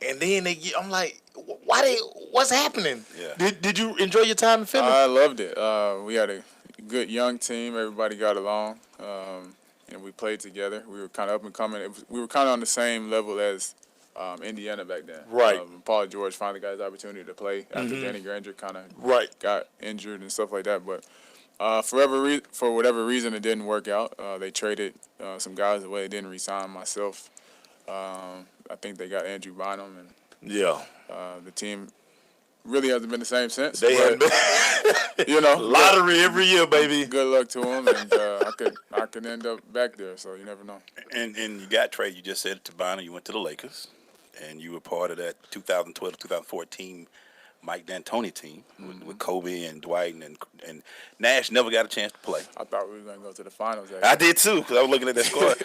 And then I'm like, what's happening? Yeah. Did you enjoy your time in Philly? I loved it. We had a good young team. Everybody got along. We played together. We were kind of up and coming. We were kind of on the same level as Indiana back then. Right. Paul George finally got his opportunity to play after Danny Granger kind of got injured and stuff like that. But for whatever reason, it didn't work out. They traded some guys away. They didn't re-sign myself. I think they got Andrew Bynum, and the team really hasn't been the same since. They have been, lottery every year, baby. Good luck to them, and I could end up back there. So you never know. And you got traded. You just said it to Bynum. You went to the Lakers, and you were part of that 2012-2014 Mike D'Antoni team with Kobe and Dwight and Nash never got a chance to play. I thought we were going to go to the finals. Actually. I did too, because I was looking at that squad.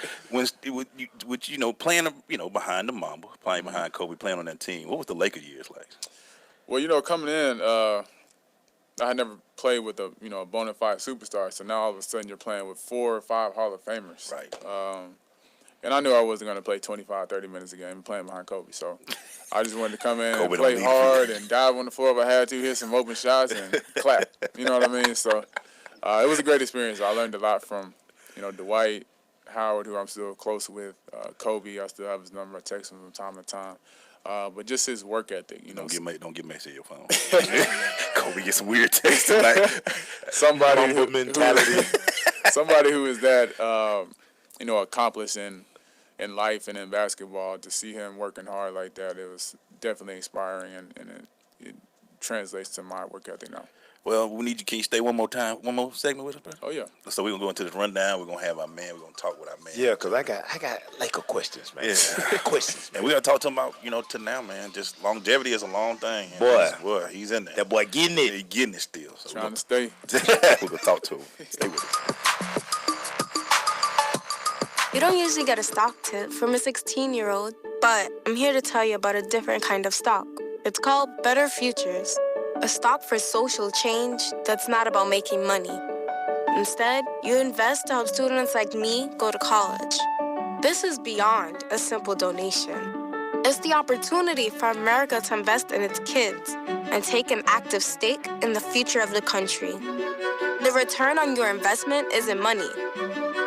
Playing behind the Mamba, playing behind Kobe, playing on that team. What was the Laker years like? Well, coming in, I had never played with a bona fide superstar. So now all of a sudden you're playing with 4 or 5 Hall of Famers. Right. And I knew I wasn't going to play 25, 30 minutes a game playing behind Kobe. So I just wanted to come in and play hard and dive on the floor if I had to, hit some open shots and clap. You know what I mean? So it was a great experience. I learned a lot from, Dwight, Howard, who I'm still close with, Kobe. I still have his number. I text him from time to time. But just his work ethic, Don't get Macy your phone. Kobe gets some weird texts tonight. Somebody who is that, accomplished in life and in basketball, to see him working hard like that, it was definitely inspiring, and it translates to my work ethic now. Well, we need you. Can you stay one more segment with us, bro? Oh, yeah. So we're going to go into this rundown. We're going to have our man. We're going to talk with our man. Yeah, because I got Laker questions, man. Yeah. Questions. And we're going to talk to him about, to now, man. Just longevity is a long thing. Boy, he's in there. That boy getting it. He's getting it still. So trying to stay. We're going to talk to him. Stay with us. You don't usually get a stock tip from a 16-year-old, but I'm here to tell you about a different kind of stock. It's called Better Futures, a stock for social change that's not about making money. Instead, you invest to help students like me go to college. This is beyond a simple donation. It's the opportunity for America to invest in its kids and take an active stake in the future of the country. The return on your investment isn't money.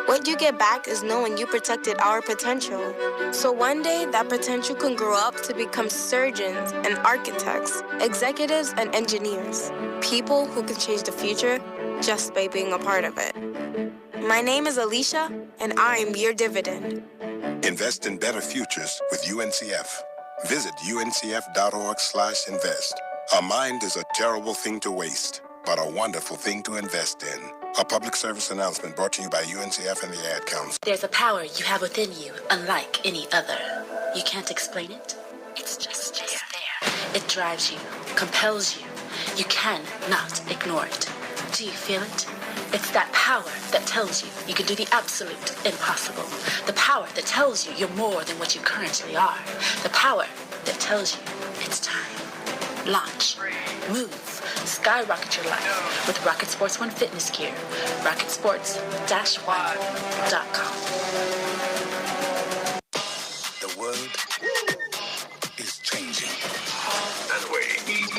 What you get back is knowing you protected our potential. So one day, that potential can grow up to become surgeons and architects, executives and engineers, people who can change the future just by being a part of it. My name is Alicia, and I'm your dividend. Invest in better futures with UNCF. Visit uncf.org/invest. A mind is a terrible thing to waste, but a wonderful thing to invest in. A public service announcement brought to you by UNCF and the Ad Council. There's a power you have within you, unlike any other. You can't explain it. It's just there. It drives you, compels you. You cannot ignore it. Do you feel it? It's that power that tells you you can do the absolute impossible. The power that tells you you're more than what you currently are. The power that tells you it's time. Launch. Move. Skyrocket your life with Rocket Sports One fitness gear. RocketSports-One.com. The world is changing. And we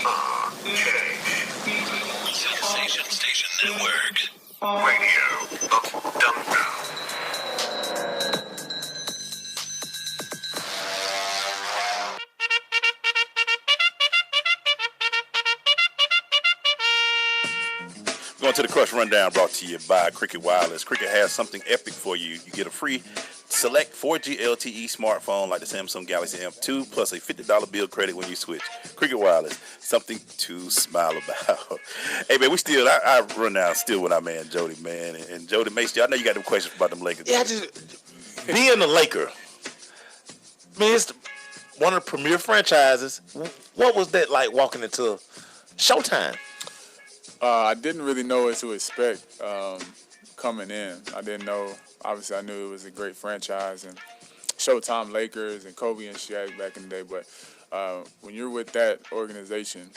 are change. Sensation Station Network. Radio of Dumbbell. Going to the Crush Rundown, brought to you by Cricket Wireless. Cricket has something epic for you. You get a free Select 4G LTE smartphone like the Samsung Galaxy M2 plus a $50 bill credit when you switch. Cricket Wireless, something to smile about. Hey, man, I run down still with our man, Jodie, man. And Jodie Meeks, I know you got them questions about them Lakers. Yeah, being a Laker, man, it's one of the premier franchises. What was that like walking into Showtime? I didn't really know what to expect coming in. I didn't know. Obviously, I knew it was a great franchise and Showtime Lakers and Kobe and Shaq back in the day. But when you're with that organization,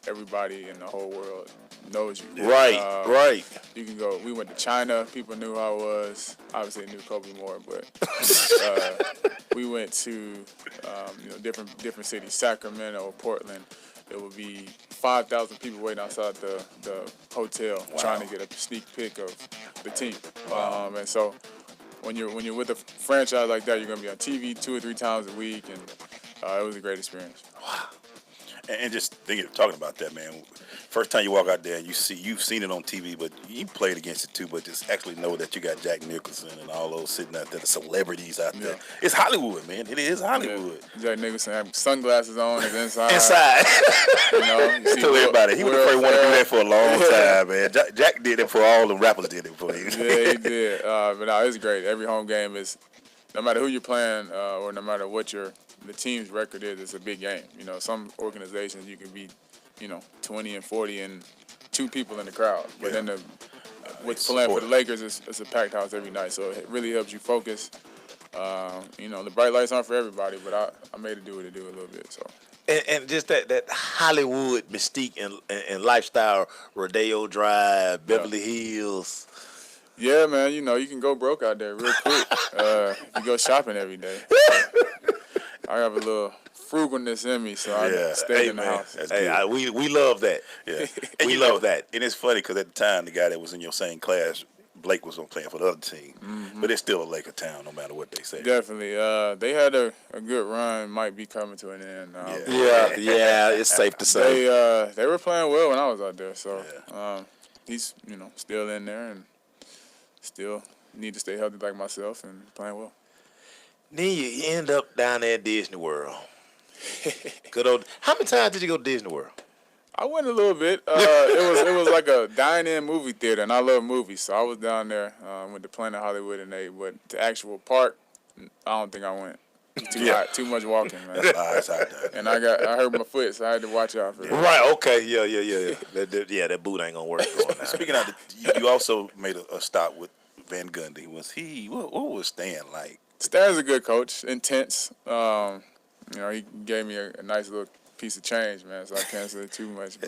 everybody in the whole world knows you. Right. You can go. We went to China. People knew who I was. Obviously, they knew Kobe more, but we went to different cities, Sacramento, Portland. There would be 5,000 people waiting outside the hotel trying to get a sneak peek of the team. And so when you're with a franchise like that, you're going to be on TV 2 or 3 times a week, and it was a great experience. Wow. And just talking about that, man. First time you walk out there and you've seen it on TV, but you played against it too. But just actually know that you got Jack Nicholson and all those sitting out there, the celebrities out there. It's Hollywood, man. It is Hollywood. Yeah. Jack Nicholson had sunglasses on and inside. You tell everybody he was the first one to do that for a long time, man. Jack did it for all the rappers did it for him. Yeah, he did. But no, it's great. Every home game is, no matter who you're playing or no matter what the team's record is, it's a big game. Some organizations you can be, 20 and 40 and 2 people in the crowd. But then what's playing for the Lakers is a packed house every night, so it really helps you focus. The bright lights aren't for everybody, but I made it do what it do a little bit. So. And just that Hollywood mystique and lifestyle, Rodeo Drive, Beverly Hills. Yeah, man. You can go broke out there real quick. You go shopping every day. I have a little frugalness in me, so I stay in the house. We love that. Yeah, we love that. And it's funny because at the time, the guy that was in your same class, Blake, was playing for the other team. Mm-hmm. But it's still a Laker town, no matter what they say. Definitely. They had a good run. Might be coming to an end now. Yeah, it's safe to say. They were playing well when I was out there, so he's still in there and still need to stay healthy like myself and playing well. Then you end up down there at Disney World. Good old. How many times did you go to Disney World? I went a little bit. It was like a dine-in movie theater, and I love movies, so I was down there. Went to Planet Hollywood but the actual park, I don't think I went. Too much walking, man. And I hurt my foot, so I had to watch out for that. Right. Okay. Yeah. That boot ain't gonna work. Speaking of, you also made a stop with Van Gundy. What was Stan like? Stan's a good coach, intense. He gave me a nice little piece of change, man, so I can't say too much. The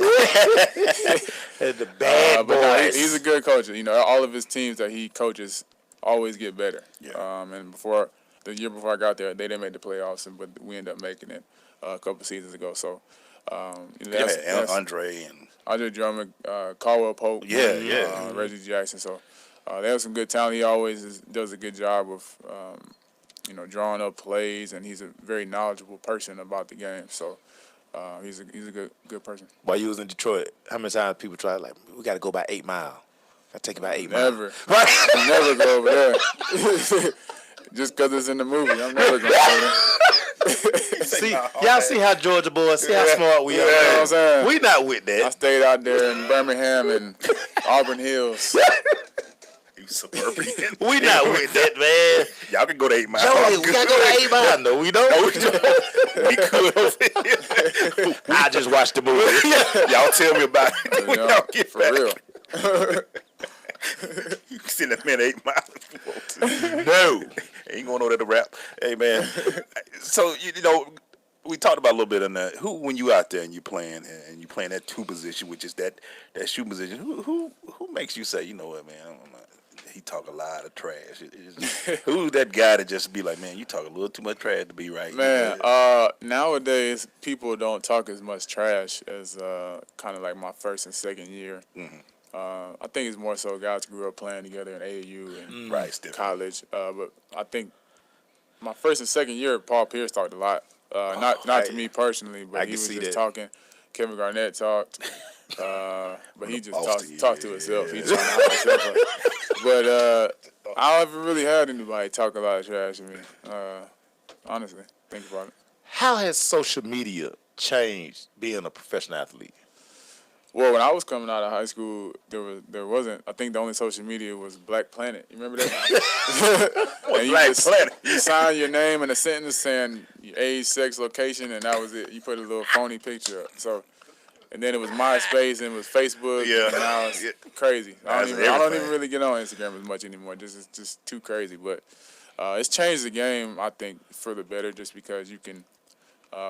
bad boys. No, he's a good coach. All of his teams that he coaches always get better. Yeah. And the year before I got there, they didn't make the playoffs, but we ended up making it a couple seasons ago. So, that's Andre Drummond, Caldwell Pope, Reggie Jackson. So, they have some good talent. He always does a good job of, drawing up plays, and he's a very knowledgeable person about the game. So he's a good person. While you was in Detroit, how many times people try we got to go by 8 Mile? I take about 8 miles. Never. Right? Never go over there. Just because it's in the movie, I'm never going to y'all see how Georgia boys, see how smart we are. You know what I'm saying? We not with that. I stayed out there in Birmingham and Auburn Hills. Suburban. We not with that, man. Y'all can go to 8 Mile. Jodie, we gotta go to 8 Mile. No, we don't. We could. I just watched the movie. Y'all tell me about it. For real. You can send that man 8 Mile if you want to. No. Ain't going over there to rap. Hey, man. So, we talked about a little bit on that. When you out there and you playing that 2 position, which is that shoe position, who makes you say, you know what, man, he talk a lot of trash. Who's that guy to just be like, man, you talk a little too much trash to be right? Man, nowadays people don't talk as much trash as kind of like my first and second year. Mm-hmm. I think it's more so guys grew up playing together in AAU and college. But I think my first and second year, Paul Pierce talked a lot. Not to me personally, but he was just talking. Kevin Garnett talked. But he just talked to himself. He just himself up. But I haven't really had anybody talk a lot of trash to me. Honestly, think about it. How has social media changed being a professional athlete? Well, when I was coming out of high school, there wasn't. I think the only social media was Black Planet. You remember that? Black Planet. You sign your name and a sentence saying your age, sex, location, and that was it. You put a little phony picture up. So, and then it was MySpace and it was Facebook. Yeah. And now it's crazy. I don't Everything. even really get on Instagram as much anymore. It's just too crazy. But it's changed the game, I think, for the better, just because you can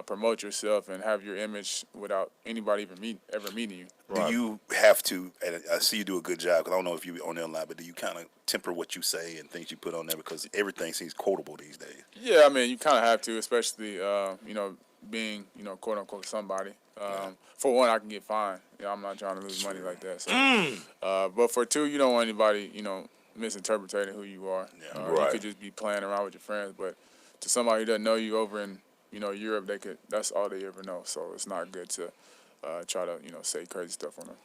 promote yourself and have your image without anybody ever meeting you. Do you have to, and I see you do a good job, because I don't know if you on there a lot, but do you kind of temper what you say and things you put on there, because everything seems quotable these days? Yeah, I mean, you kind of have to, especially, being, quote unquote, somebody. For one, I can get fined. I'm not trying to lose money like that. So, but for two, you don't want anybody, misinterpreting who you are. You could just be playing around with your friends, but to somebody who doesn't know you over in, Europe, that's all they ever know. So it's not good to try to, say crazy stuff on them.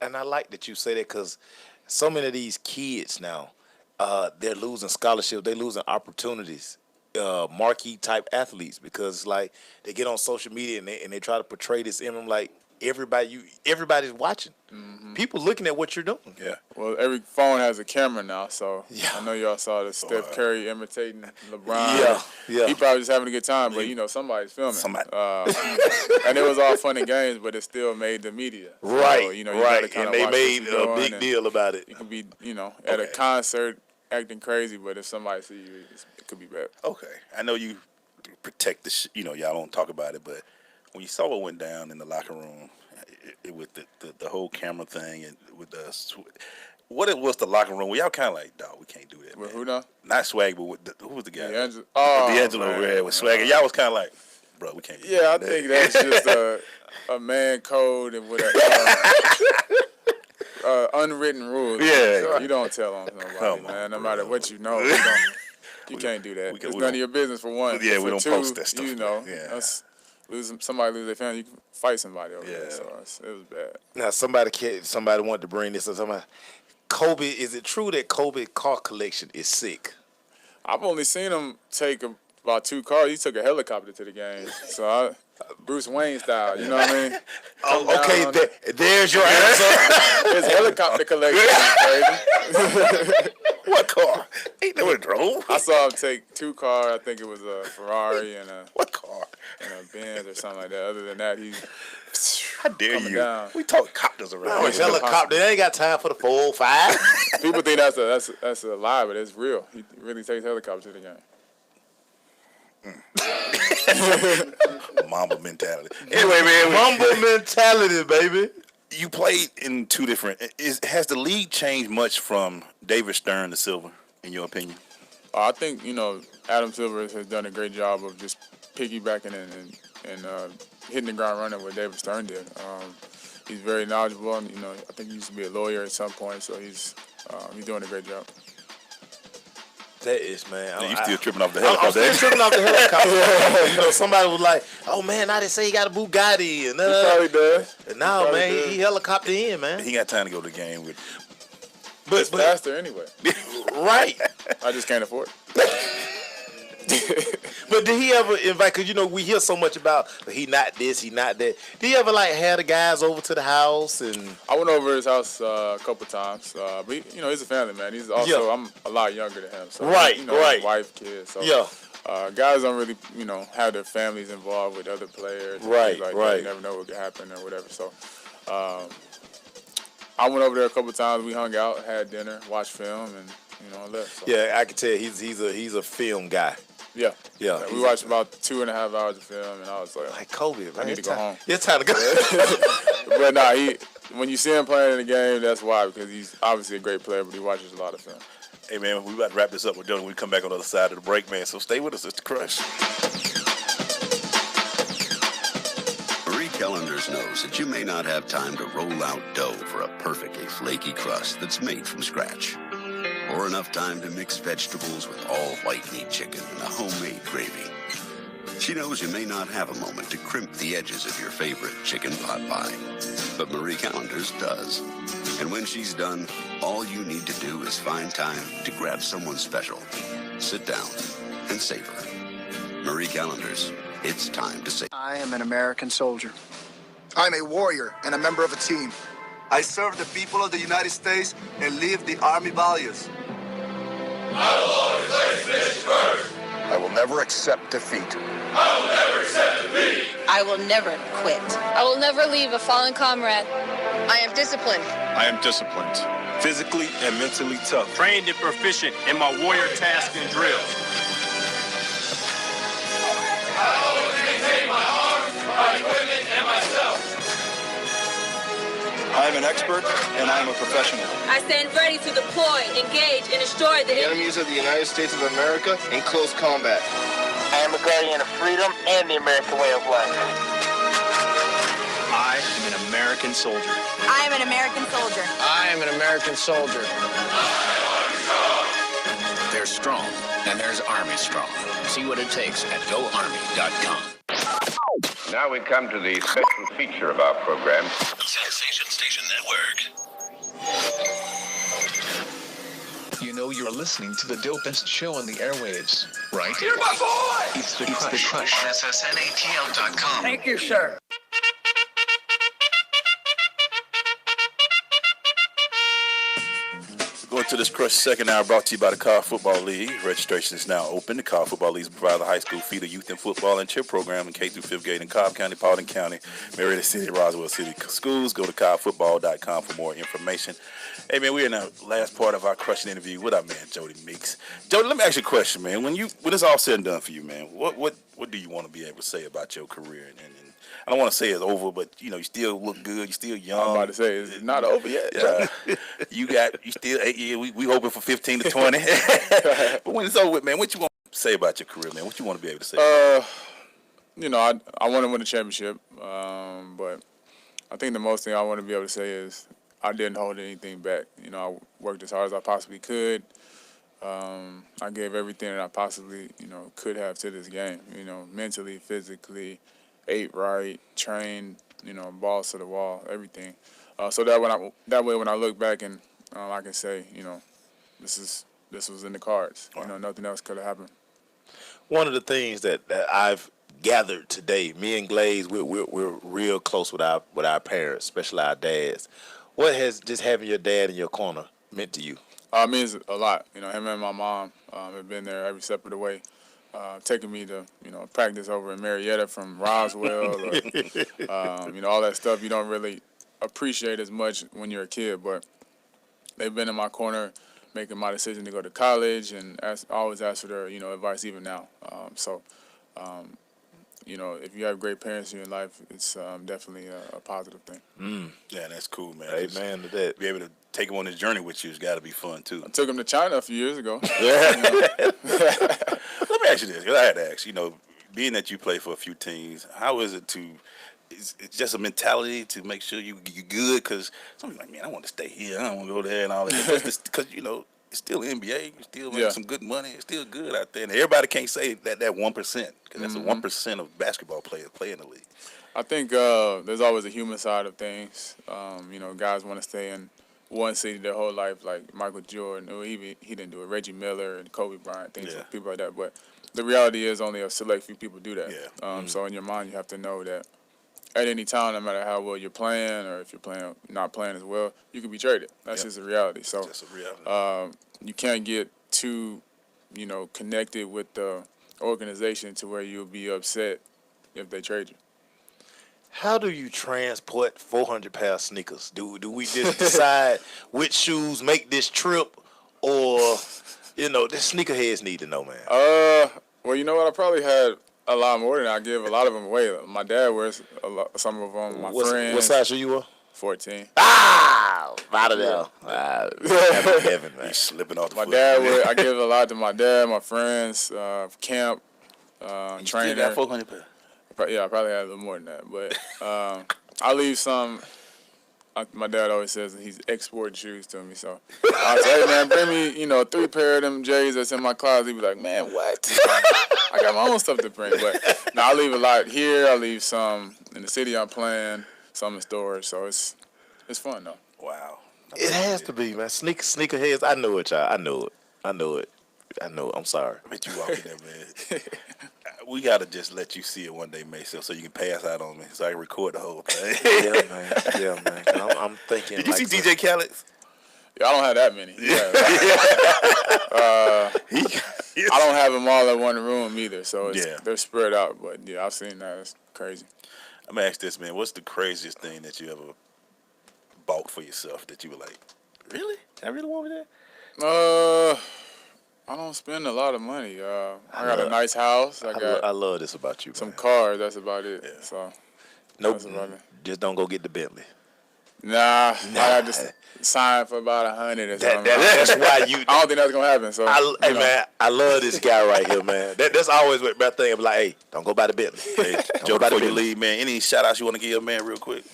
And I like that you say that, because so many of these kids now, they're losing scholarships, they're losing opportunities, marquee type athletes, because like they get on social media and they try to portray this image like everybody's watching. Mm-hmm. People looking at what you're doing. Yeah. Well, every phone has a camera now, so I know y'all saw the Steph Curry imitating LeBron. Yeah. He probably just having a good time, but somebody's filming. And it was all fun and games, but it still made the media. Right. So, you right. Gotta and they made a big deal about it. You can be, at a concert acting crazy, but if somebody see you, it could be bad. Okay. I know you protect the y'all don't talk about it, but when you saw what went down in the locker room with the whole camera thing and with what it was the locker room, were y'all kind of like, dog, we can't do that, With man. who now? Not Swag, but who was the guy? D'Angelo. D'Angelo over there with Swag. And y'all was kind of like, bro, we can't do that. I think that's just a man code and whatever. Unwritten rules. Yeah. You don't tell on nobody, man. No matter what you know, you can't do that. It's none of your business, for one. Yeah, we for don't two, post that stuff. Somebody lose their family, you can fight somebody over there. So it was bad. Now somebody wanted to bring this up. Kobe, is it true that Kobe car collection is sick? I've only seen him take about 2 cars. He took a helicopter to the game. So Bruce Wayne style, you know what I mean? There's your answer. His helicopter collection is crazy. What car? Ain't no one drove. I saw him take 2 cars. I think it was a Ferrari and what car? And a Benz or something like that. Other than that, he's how dare you? Down. We talk copters around. No, helicopter. They ain't got time for the 405. People think that's a lie, but it's real. He really takes helicopter to the game. Mamba mentality. Anyway, man. Mamba mentality, baby. You played in 2 different. Has the league changed much from David Stern to Silver, in your opinion? I think Adam Silver has done a great job of just piggybacking and hitting the ground running what David Stern did. He's very knowledgeable, and I think he used to be a lawyer at some point, so he's doing a great job. That is, man. You still tripping off the helicopter? I'm still tripping off the helicopter. Somebody was like, "Oh man, now they say he got a Bugatti." And he probably does. No, man, he helicopter in, man. He got time to go to the game with. But it's faster anyway. Right. I just can't afford it. But did he ever invite? Because we hear so much about he not this, he not that. Did he ever have the guys over to the house? And I went over to his house a couple times. But he's a family man. He's also I'm a lot younger than him. So right. His wife, kids. So guys don't really have their families involved with other players. Right. That. You never know what could happen or whatever. So I went over there a couple times. We hung out, had dinner, watched film, and I left. So. Yeah, I can tell he's a film guy. Yeah. We watched about 2.5 hours of film, and I was like Kobe, I need to go home. It's time to go. But when you see him playing in the game, that's why, because he's obviously a great player, but he watches a lot of film. Hey, man, we about to wrap this up with Jodie when we come back on the other side of the break, man. So stay with us. It's The Crush. Marie Callender's knows that you may not have time to roll out dough for a perfectly flaky crust that's made from scratch, or enough time to mix vegetables with all white meat chicken and a homemade gravy. She knows you may not have a moment to crimp the edges of your favorite chicken pot pie, but Marie Callender's does. And when she's done, all you need to do is find time to grab someone special, sit down, and savor. Marie Callender's, it's time to savor. I am an American soldier. I'm a warrior and a member of a team. I serve the people of the United States and live the Army values. I will always place finish first. I will never accept defeat. I will never accept defeat. I will never quit. I will never leave a fallen comrade. I am disciplined. I am disciplined. Physically and mentally tough. Trained and proficient in my warrior tasks and drills. I always maintain my arms, my equipment, and myself. I am an expert and I am a professional. I stand ready to deploy, engage, and destroy the enemies of the United States of America in close combat. I am a guardian of freedom and the American way of life. I am an American soldier. I am an American soldier. I am an American soldier. There's strong, and there's Army strong. See what it takes at GoArmy.com. Now we come to the special feature of our program. Sensation Station Network. You know you're listening to the dopest show on the airwaves, right? You're my boy! It's the Crush. On SSNATL.com. Thank you, sir. Going to this Crush second hour brought to you by the College Football League. Registration is now open. The College Football League provides a high school feeder youth and football and cheer program in K through 5th grade in Cobb County, Paulding County, Marietta City, Roswell City schools. Go to college.football.com for more information. Hey, man, we're in the last part of our Crushing interview with our man, Jodie Meeks. Jodie, let me ask you a question, man. When it's all said and done for you, man, what do you want to be able to say about your career? And I don't want to say it's over, but you still look good. You still young. I'm about to say it's not over yet. You still 8 years. We hoping for 15 to 20. But when it's over with, man, what you want to say about your career, man? What you want to be able to say? I want to win a championship, but I think the most thing I want to be able to say is I didn't hold anything back. I worked as hard as I possibly could. I gave everything that I possibly, could have to this game. Mentally, physically. Ate right, trained, balls to the wall, everything. So that way when I look back and I can say, this was in the cards. Nothing else could have happened. One of the things that I've gathered today, me and Glaze, we're real close with our parents, especially our dads. What has just having your dad in your corner meant to you? It means a lot. Him and my mom have been there every step of the way. Taking me to, practice over in Marietta from Roswell, or, all that stuff you don't really appreciate as much when you're a kid. But they've been in my corner making my decision to go to college and always ask for their, advice even now. If you have great parents in your life, it's definitely a positive thing. Yeah, that's cool, man. Amen to that. Be able to take them on this journey with you has got to be fun, too. I took him to China a few years ago. Let me ask you this. I had to ask, being that you play for a few teams, how is it it's just a mentality to make sure you're good? Because some people are like, man, I want to stay here. I don't want to go there and all that. Because, it's still NBA. You still make some good money. It's still good out there. And everybody can't say that 1%, because that's the 1% of basketball players play in the league. I think there's always a human side of things. Guys want to stay in one city their whole life, like Michael Jordan. He didn't do it. Reggie Miller and Kobe Bryant, people like that. But the reality is only a select few people do that. So in your mind, you have to know that at any time, no matter how well you're playing or if you're not playing as well, you can be traded. That's just a reality. So that's a reality. You can't get too, connected with the organization to where you'll be upset if they trade you. How do you transport 400-pound sneakers? Do we just decide which shoes make this trip, or the sneakerheads need to know, man? Well, you know what? I probably had a lot more than I give a lot of them away. My dad wears some of them. My friends. What size are you? 14. Out of there. Heaven, man. He's slipping off the My foot. dad I give a lot to my dad, my friends, camp, you trainer. Still got 400 pounds? Yeah, I probably had a little more than that, but I leave some My dad always says he's exporting shoes to me, so I say, hey, man, bring me, 3 pair of them J's that's in my closet. He'd be like, man, what? I got my own stuff to bring. But no, I leave a lot here. I leave some in the city I'm playing, some in storage, so it's fun, though. Wow. It has to be, man. Sneakerheads, I know it, y'all. I know it. I'm sorry. I bet you walk in there, man. We got to just let you see it one day, Mason, so you can pass out on me, so I can record the whole thing. Yeah, man. 'Cause I'm thinking. Did you see DJ Khaled's? Yeah, I don't have that many. I don't have them all in one room either, so they're spread out. But, yeah, I've seen that. It's crazy. I'm going to ask this, man. What's the craziest thing that you ever bought for yourself that you were like, really? I really want that? I don't spend a lot of money. I got a nice house. I love this about you. Some cars. That's about it. Yeah. So, nope. Just don't go get the Bentley. Nah. I got to sign for about 100 or something. That's why you. I don't think that's gonna happen. So, man, I love this guy right here, man. That's always what my thing. I'm like, hey, don't go buy the Bentley. Hey, Joe, before you leave, man, any shout outs you want to give, man, real quick?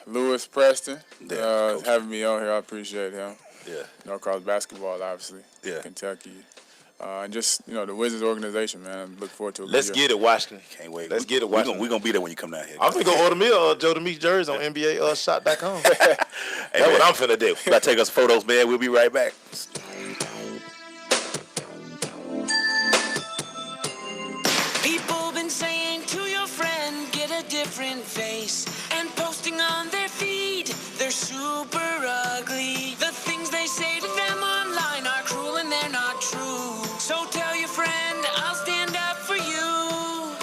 Lewis Preston, having me on here. I appreciate him. Yeah. Across basketball, obviously. Yeah. Kentucky. And just, the Wizards organization, man. I look forward to it. Let's get it, Washington. Can't wait. Let's get it, Washington. We're going to be there when you come down here. I'm going to go order me a Jodie Meeks jersey on NBA shop.com. That's what I'm finna do. Gotta take us photos, man. We'll be right back. People been saying to your friend, get a different face. And posting on their feed, they're super ugly. The things they say to them online are cruel and they're not true. So tell your friend, I'll stand up for you.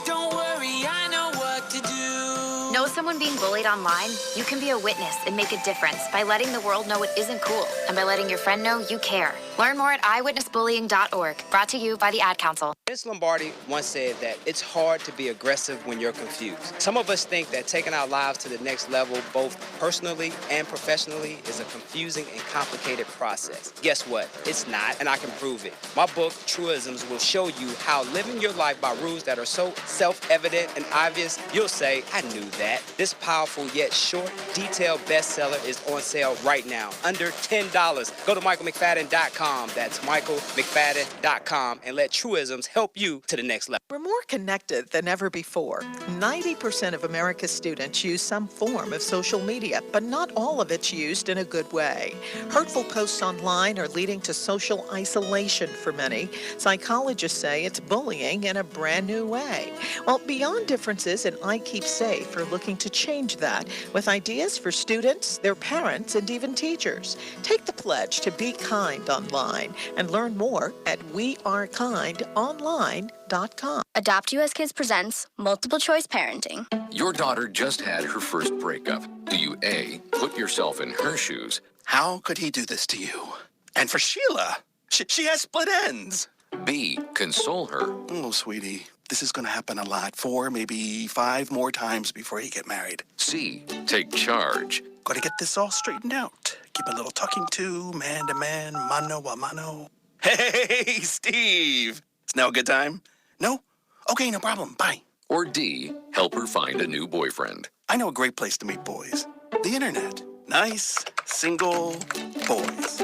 Don't worry, I know what to do. Know someone being bullied online? You can be a witness and make a difference by letting the world know it isn't cool and by letting your friend know you care. Learn more at eyewitnessbullying.org. Brought to you by the Ad Council. Vince Lombardi once said that it's hard to be aggressive when you're confused. Some of us think that taking our lives to the next level, both personally and professionally, is a confusing and complicated process. Guess what? It's not, and I can prove it. My book, Truisms, will show you how living your life by rules that are so self-evident and obvious, you'll say, I knew that. This powerful yet short, detailed bestseller is on sale right now, under $10. Go to michaelmcfadden.com. That's michaelmcfadden.com, and let Truisms help you to the next level. We're more connected than ever before. 90% of America's students use some form of social media, but not all of it's used in a good way. Hurtful posts online are leading to social isolation for many. Psychologists say it's bullying in a brand new way. Well, beyond differences in I Keep Safe, we're looking to change that with ideas for students, their parents, and even teachers. Take the pledge to be kind online and learn more at wearekindonline.com. Adopt US Kids presents Multiple Choice Parenting. Your daughter just had her first breakup. Do you A, put yourself in her shoes? How could he do this to you? And for Sheila, she has split ends. B, console her. Oh, sweetie, this is going to happen a lot. 4, maybe 5 more times before you get married. C, take charge. Got to get this all straightened out. Keep a little talking to, man to man, mano a mano. Hey, Steve. It's now a good time? No? Okay, no problem. Bye. Or D, help her find a new boyfriend. I know a great place to meet boys. The internet. Nice, single boys.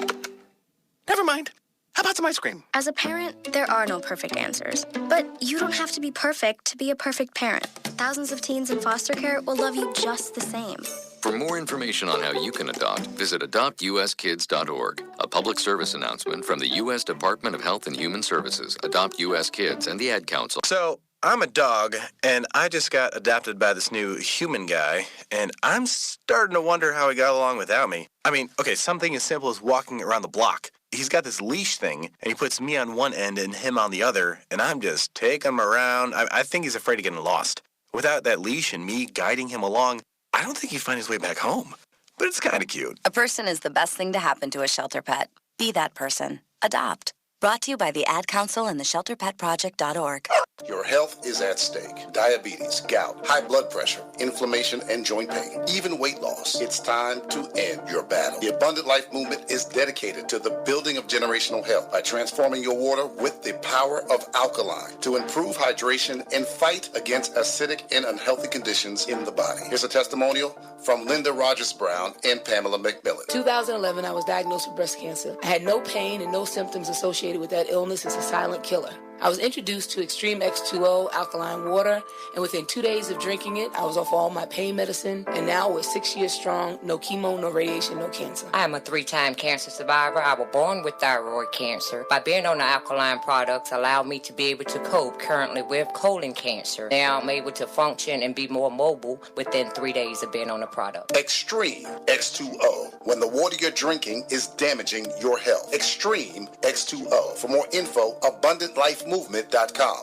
Never mind. How about some ice cream? As a parent, there are no perfect answers. But you don't have to be perfect to be a perfect parent. Thousands of teens in foster care will love you just the same. For more information on how you can adopt, visit adoptuskids.org. A public service announcement from the U.S. Department of Health and Human Services, Adopt U.S. Kids, and the Ad Council. So, I'm a dog, and I just got adopted by this new human guy, and I'm starting to wonder how he got along without me. I mean, okay, something as simple as walking around the block. He's got this leash thing, and he puts me on one end and him on the other, and I'm just taking him around. I think he's afraid of getting lost. Without that leash and me guiding him along, I don't think he'd find his way back home. But it's kind of cute. A person is the best thing to happen to a shelter pet. Be that person. Adopt. Brought to you by the Ad Council and the ShelterPetProject.org. Your health is at stake. Diabetes, gout, high blood pressure, inflammation, and joint pain, even weight loss. It's time to end your battle. The Abundant Life Movement is dedicated to the building of generational health by transforming your water with the power of alkaline to improve hydration and fight against acidic and unhealthy conditions in the body. Here's a testimonial from Linda Rogers Brown and Pamela McMillan. 2011, I was diagnosed with breast cancer. I had no pain and no symptoms associated with that illness. It's a silent killer. I was introduced to Extreme X2O alkaline water, and within 2 days of drinking it, I was off all my pain medicine, and now we're 6 years strong, no chemo, no radiation, no cancer. I am a 3-time cancer survivor. I was born with thyroid cancer. By being on the alkaline products allowed me to be able to cope currently with colon cancer. Now I'm able to function and be more mobile within 3 days of being on the product. Extreme X2O, when the water you're drinking is damaging your health. Extreme X2O. For more info, AbundantLifeMovement.com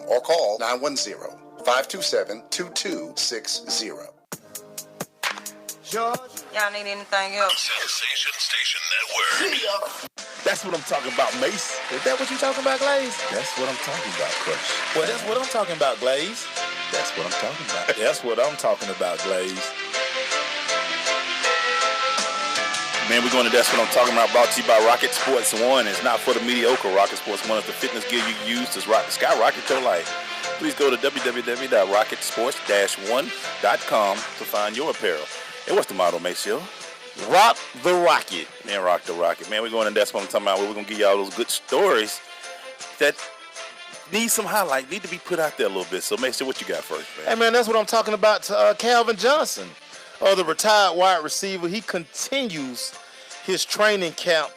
or call 910-527-2260. Y'all need anything else? Sensation Station Network. That's what I'm talking about, Mace. Is that what you talking about, Glaze? That's what I'm talking about, Crush. Well, that's what I'm talking about, Glaze. That's what I'm talking about. That's what I'm talking about, Glaze. Man, we're going to That's What I'm Talking About, brought to you by Rocket Sports One. It's not for the mediocre. Rocket Sports One is the fitness gear you use to skyrocket your life. Please go to www.rocketsports-1.com to find your apparel. And what's the motto, Maceo? Rock the Rocket. Man, rock the rocket. Man, we're going to That's What I'm Talking About, where we're going to give y'all those good stories that need some highlight, need to be put out there a little bit. So, Maceo, what you got first, man? Hey, man, that's what I'm talking about to Calvin Johnson. The retired wide receiver, he continues his training camp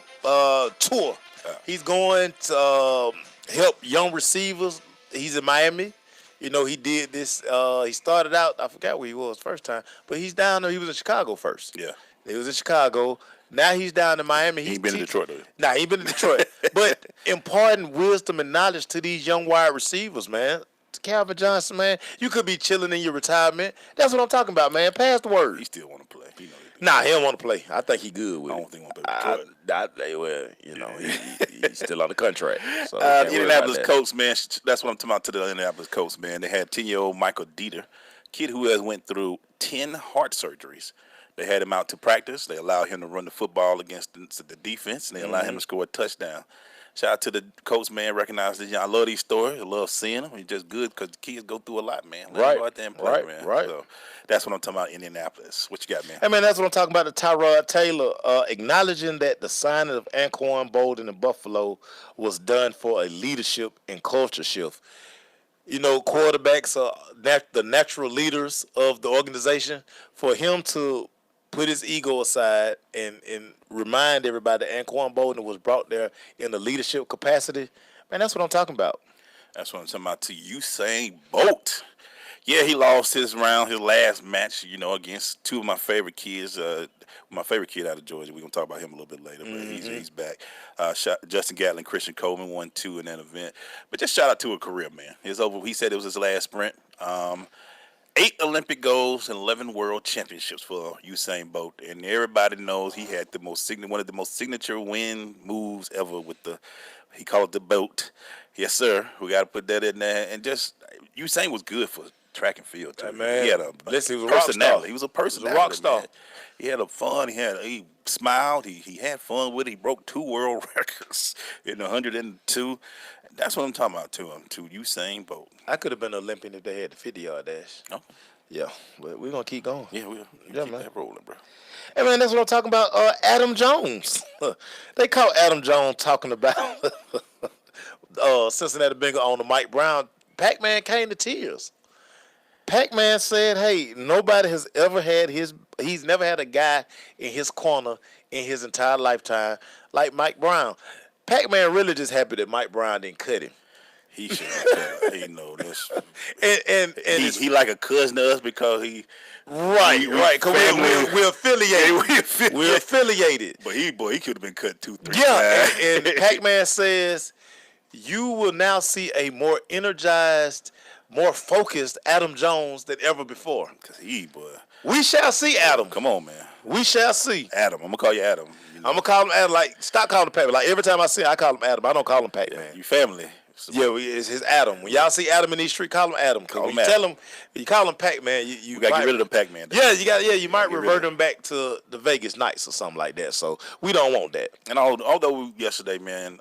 tour. He's going to help young receivers. He's in Miami. You know, he did this. He started out, I forgot where he was first time, but he's down there. He was in Chicago first. Yeah. He was in Chicago. Now he's down in Miami. He ain't been in Detroit, though. Nah, he ain't been in Detroit. But imparting wisdom and knowledge to these young wide receivers, man. Calvin Johnson, man, you could be chilling in your retirement. That's what I'm talking about, man. Pass the word. He still want to play. He don't want to play. I think he good with it. I don't think he want to play Detroit. Well, you know, he's still on the contract. So the Indianapolis Colts, man, that's what I'm talking about to the Indianapolis Colts, man. They had 10-year-old Michael Dieter, kid who has went through 10 heart surgeries. They had him out to practice. They allowed him to run the football against the defense, and they allowed him to score a touchdown. Shout out to the Colts, man. Recognize this. I love these stories. I love seeing them. It's just good because the kids go through a lot, man. Let them go out there and play, man. Right. So that's what I'm talking about, Indianapolis. What you got, man? Hey, man, that's what I'm talking about. The Tyrod Taylor acknowledging that the signing of Anquan Bolden in Buffalo was done for a leadership and culture shift. You know, quarterbacks are the natural leaders of the organization. For him to put his ego aside and remind everybody that Anquan Bolden was brought there in a leadership capacity, man, that's what I'm talking about. That's what I'm talking about to Usain Bolt. Yeah, he lost his last match, you know, against two of my favorite kids. My favorite kid out of Georgia. We're going to talk about him a little bit later, but he's back. Justin Gatlin, Christian Coleman won 2 in that event. But just shout out to a career, man. It's over. He said it was his last sprint. 8 Olympic golds and 11 world championships for Usain Bolt. And everybody knows he had one of the most signature win moves ever with he called it the boat. Yes, sir. We got to put that in there. And just, Usain was good for track and field, too. Hey, man, he had a personality. He was a personality. He was a rock star. Man. He had fun. He smiled. He had fun with it. He broke 2 world records in 102. That's what I'm talking about to Usain Bolt. I could have been an Olympian if they had the 50-yard dash. Oh. Yeah, but we're going to keep going. Yeah, we'll keep that rolling, bro. Hey, man, that's what I'm talking about. Adam Jones. They caught Adam Jones talking about Cincinnati Bengals owner Mike Brown. Pac-Man came to tears. Pac-Man said, hey, nobody has ever had he's never had a guy in his corner in his entire lifetime like Mike Brown. Pac-Man really just happy that Mike Brown didn't cut him. He should have cut him. He know this. And he like a cousin to us because he... Right, because we're affiliated. We're affiliated. But he could have been cut 2-3 times. Yeah, and Pac-Man says, you will now see a more energized more focused Adam Jones than ever before. Because boy. We shall see, Adam. Come on, man. We shall see. Adam. I'm going to call you Adam. I'm going to call him Adam. Like, stop calling him Pac-Man. Like, every time I see him, I call him Adam. I don't call him Pac-Man. You family. Yeah, it's his Adam. When y'all see Adam in these streets, call him Adam. Because when you call him Pac-Man, you got to get rid of the Pac-Man. Yeah, you might revert him back to the Vegas Knights or something like that. So we don't want that. And although yesterday, man,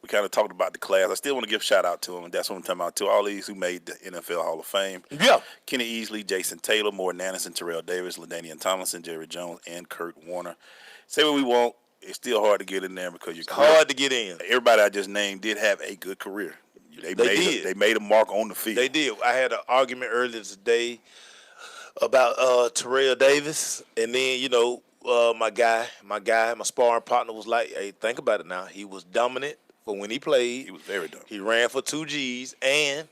we kind of talked about the class, I still want to give a shout out to them, and that's what I'm talking about, to all these who made the NFL Hall of Fame. Yeah. Kenny Easley, Jason Taylor, Morton Anderson, Terrell Davis, LaDainian Tomlinson, Jerry Jones, and Kurt Warner. Say what we want, it's still hard to get in there because hard to get in. Everybody I just named did have a good career. They made a mark on the field. They did. I had an argument earlier today about Terrell Davis, and then my sparring partner was like, "Hey, think about it now. He was dominant for when he played. He was very dominant. He ran for 2 Gs, and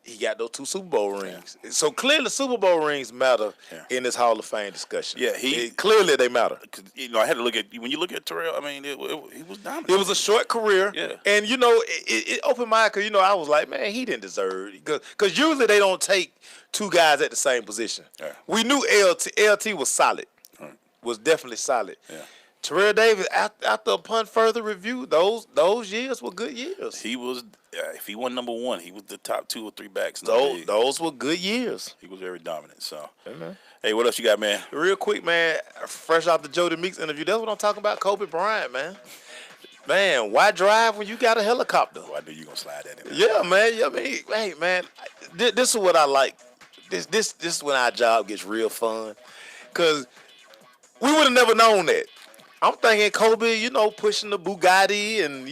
he got those 2 Super Bowl rings. Yeah. So clearly, Super Bowl rings matter in this Hall of Fame discussion. Yeah, clearly they matter. I had to look at when you look at Terrell. I mean, he was dominant. It was a short career. Yeah, and it opened my eye because I was like, man, he didn't deserve it because usually they don't take 2 guys at the same position. Yeah. We knew LT was solid, was definitely solid. Yeah. Terrell Davis, after upon further review, those years were good years. He was, if he wasn't number 1, he was the top 2 or 3 backs. Those were good years. He was very dominant. So, man. Hey, what else you got, man? Real quick, man. Fresh off the Jodie Meeks interview, that's what I'm talking about. Kobe Bryant, man. Man, why drive when you got a helicopter? I knew you gonna slide that in. Yeah, man. I mean, hey, man. This is what I like. This is when our job gets real fun, cause we would have never known that. I'm thinking Kobe, pushing the Bugatti, and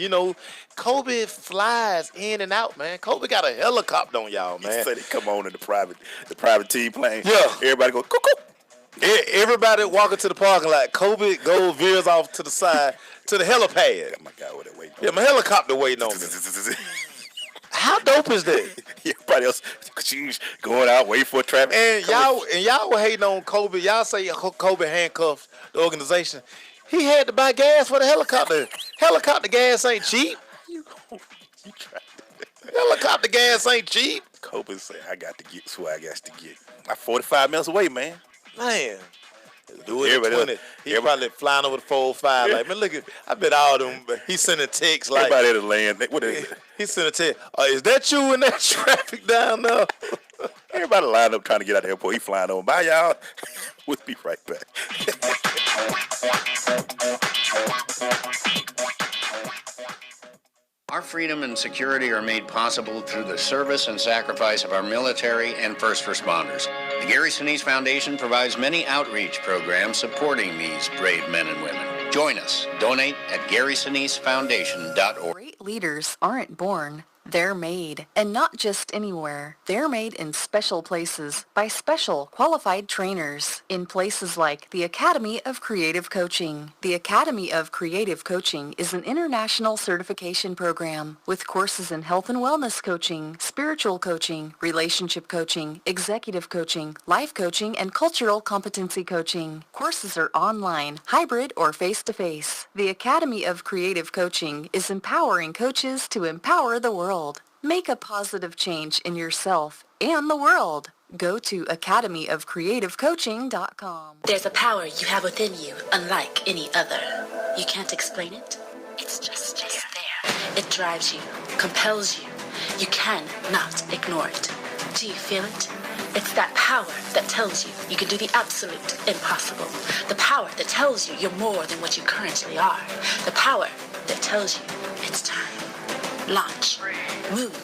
Kobe flies in and out, man. Kobe got a helicopter on y'all, man. He said he come on in the private team plane. Yeah, everybody go cuckoo. Everybody walking to the parking lot. Kobe veers off to the side to the helipad. My guy with it waiting. Yeah, my helicopter waiting on me. How dope is that? Everybody else going out waiting for a traffic. And y'all were hating on Kobe. Y'all say Kobe handcuffed the organization. He had to buy gas for the helicopter. Helicopter gas ain't cheap. Helicopter gas ain't cheap. Kobe said, I got to get who I got to get. I'm 45 minutes away, man. Man. Do it at 20. He probably flying over the 405. Like, man, look at, I bet all them, he's sending texts like. Everybody at the land. What is it? He sending a text. Is that you in that traffic down there? Everybody lined up trying to get out of the airport. He flying over. Bye, y'all. We'll be right back. Our freedom and security are made possible through the service and sacrifice of our military and first responders. The Gary Sinise Foundation provides many outreach programs supporting these brave men and women. Join us. Donate at GarySiniseFoundation.org. Great leaders aren't born. They're made, and not just anywhere. They're made in special places by special qualified trainers in places like the Academy of Creative Coaching. The Academy of Creative Coaching is an international certification program with courses in health and wellness coaching, spiritual coaching, relationship coaching, executive coaching, life coaching, and cultural competency coaching. Courses are online, hybrid, or face-to-face. The Academy of Creative Coaching is empowering coaches to empower the world. Make a positive change in yourself and the world. Go to academyofcreativecoaching.com. There's a power you have within you, unlike any other. You can't explain it. It's just there. It drives you, compels you. You cannot ignore it. Do you feel it? It's that power that tells you you can do the absolute impossible. The power that tells you you're more than what you currently are. The power that tells you it's time. Launch, move,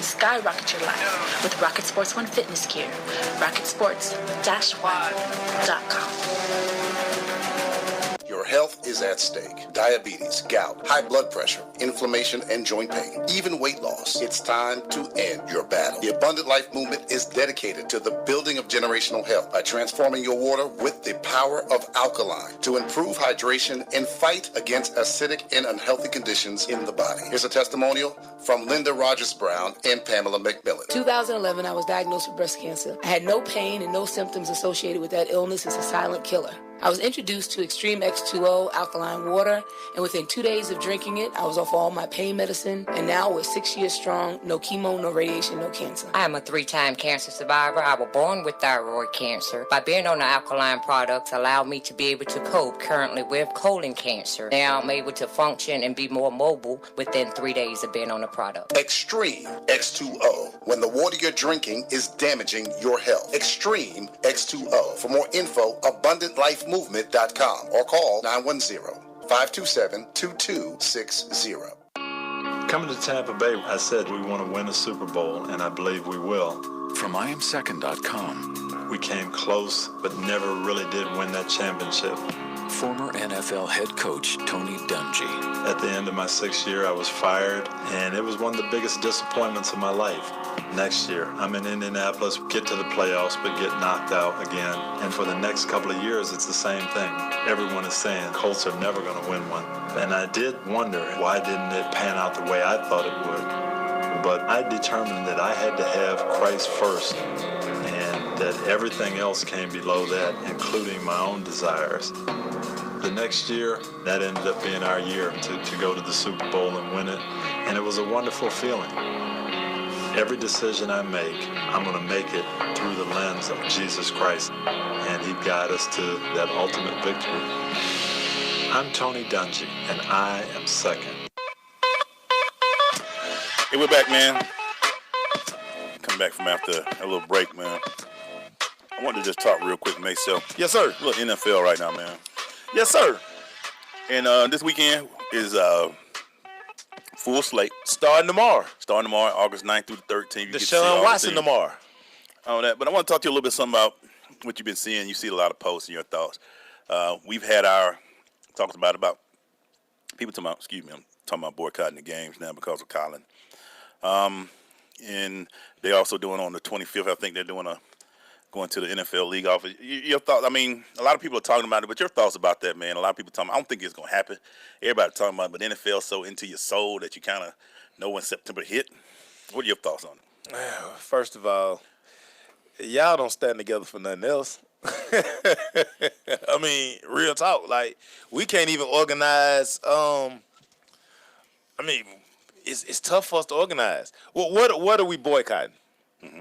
skyrocket your life with Rocket Sports One fitness gear. RocketSports-One.com. Your health is at stake. Diabetes, gout, high blood pressure, inflammation, and joint pain, even weight loss. It's time to end your battle. The Abundant Life Movement is dedicated to the building of generational health by transforming your water with the power of alkaline to improve hydration and fight against acidic and unhealthy conditions in the body. Here's a testimonial from Linda Rogers Brown and Pamela McMillan. 2011, I was diagnosed with breast cancer. I had no pain and no symptoms associated with that illness. It's a silent killer. I was introduced to Extreme X2O alkaline water, and within 2 days of drinking it, I was off all my pain medicine, and now we're 6 years strong, no chemo, no radiation, no cancer. I am a 3-time cancer survivor. I was born with thyroid cancer. By being on the alkaline products allowed me to be able to cope currently with colon cancer. Now I'm able to function and be more mobile within 3 days of being on the product. Extreme X2O, when the water you're drinking is damaging your health. Extreme X2O. For more info, AbundantLifeMovement.com or call 910-527-2260. Coming to Tampa Bay, I said we want to win a Super Bowl, and I believe we will. From IamSecond.com. We came close, but never really did win that championship. Former NFL head coach Tony Dungy. At the end of my 6th year, I was fired, and it was one of the biggest disappointments of my life. Next year, I'm in Indianapolis, get to the playoffs, but get knocked out again. And for the next couple of years, it's the same thing. Everyone is saying Colts are never going to win one. And I did wonder, why didn't it pan out the way I thought it would? But I determined that I had to have Christ first, and that everything else came below that, including my own desires. The next year, that ended up being our year to go to the Super Bowl and win it, and it was a wonderful feeling. Every decision I make, I'm going to make it through the lens of Jesus Christ, and He'd guide us to that ultimate victory. I'm Tony Dungy, and I am second. Hey, we're back, man. Come back from after a little break, man. I wanted to just talk real quick, Mace. Yes, sir. A little NFL right now, man. Yes, sir. And this weekend is full slate. Starting tomorrow, August 9th through the 13th. Deshaun Watson tomorrow. All that. But I want to talk to you a little bit something about what you've been seeing. You see a lot of posts and your thoughts. We've had talked about people talking about, I'm talking about boycotting the games now because of Colin. And they also doing on the 25th, I think they're doing going to the NFL league office. Your thoughts? I mean, a lot of people are talking about it, but your thoughts about that, man? A lot of people talking. I don't think it's gonna happen. Everybody talking about it, but NFL so into your soul that you kind of know when September hit. What are your thoughts on it? First of all, y'all don't stand together for nothing else. I mean, real talk. Like, we can't even organize. It's tough for us to organize. What are we boycotting? Mm-hmm.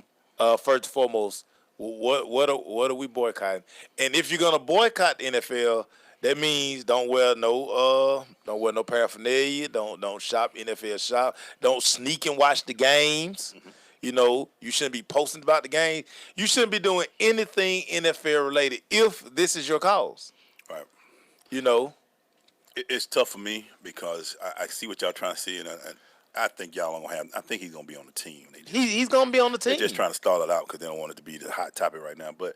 First and foremost, what are we boycotting? And if you're gonna boycott the NFL, that means don't wear no paraphernalia, don't shop NFL shop, don't sneak and watch the games. Mm-hmm. You know, you shouldn't be posting about the game. You shouldn't be doing anything NFL related if this is your cause. Right. You know, it's tough for me because I see what y'all trying to see, and I think y'all gonna have. I think he's gonna be on the team. He's gonna be on the team. They're just trying to stall it out because they don't want it to be the hot topic right now. But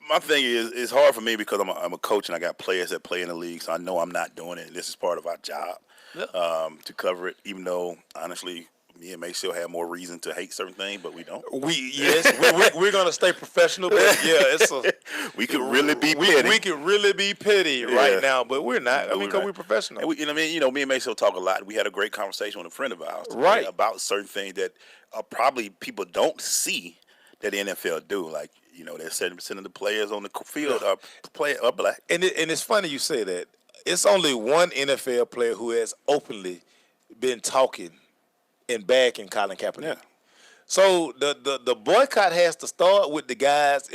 my thing is, it's hard for me because I'm a coach and I got players that play in the league, so I know I'm not doing it. This is part of our job to cover it. Even though honestly, me and May still have more reason to hate certain things, but we don't. We're gonna stay professional, but we could really be petty. We could really be petty right now, but we're not. I mean, because we're professional. And me and May still talk a lot. We had a great conversation with a friend of ours, right, about certain things that probably people don't see that the NFL do. Like, there's 70% of the players on the field are black. And it's funny you say that. It's only one NFL player who has openly been talking and backing Colin Kaepernick. Yeah. So the boycott has to start with the guys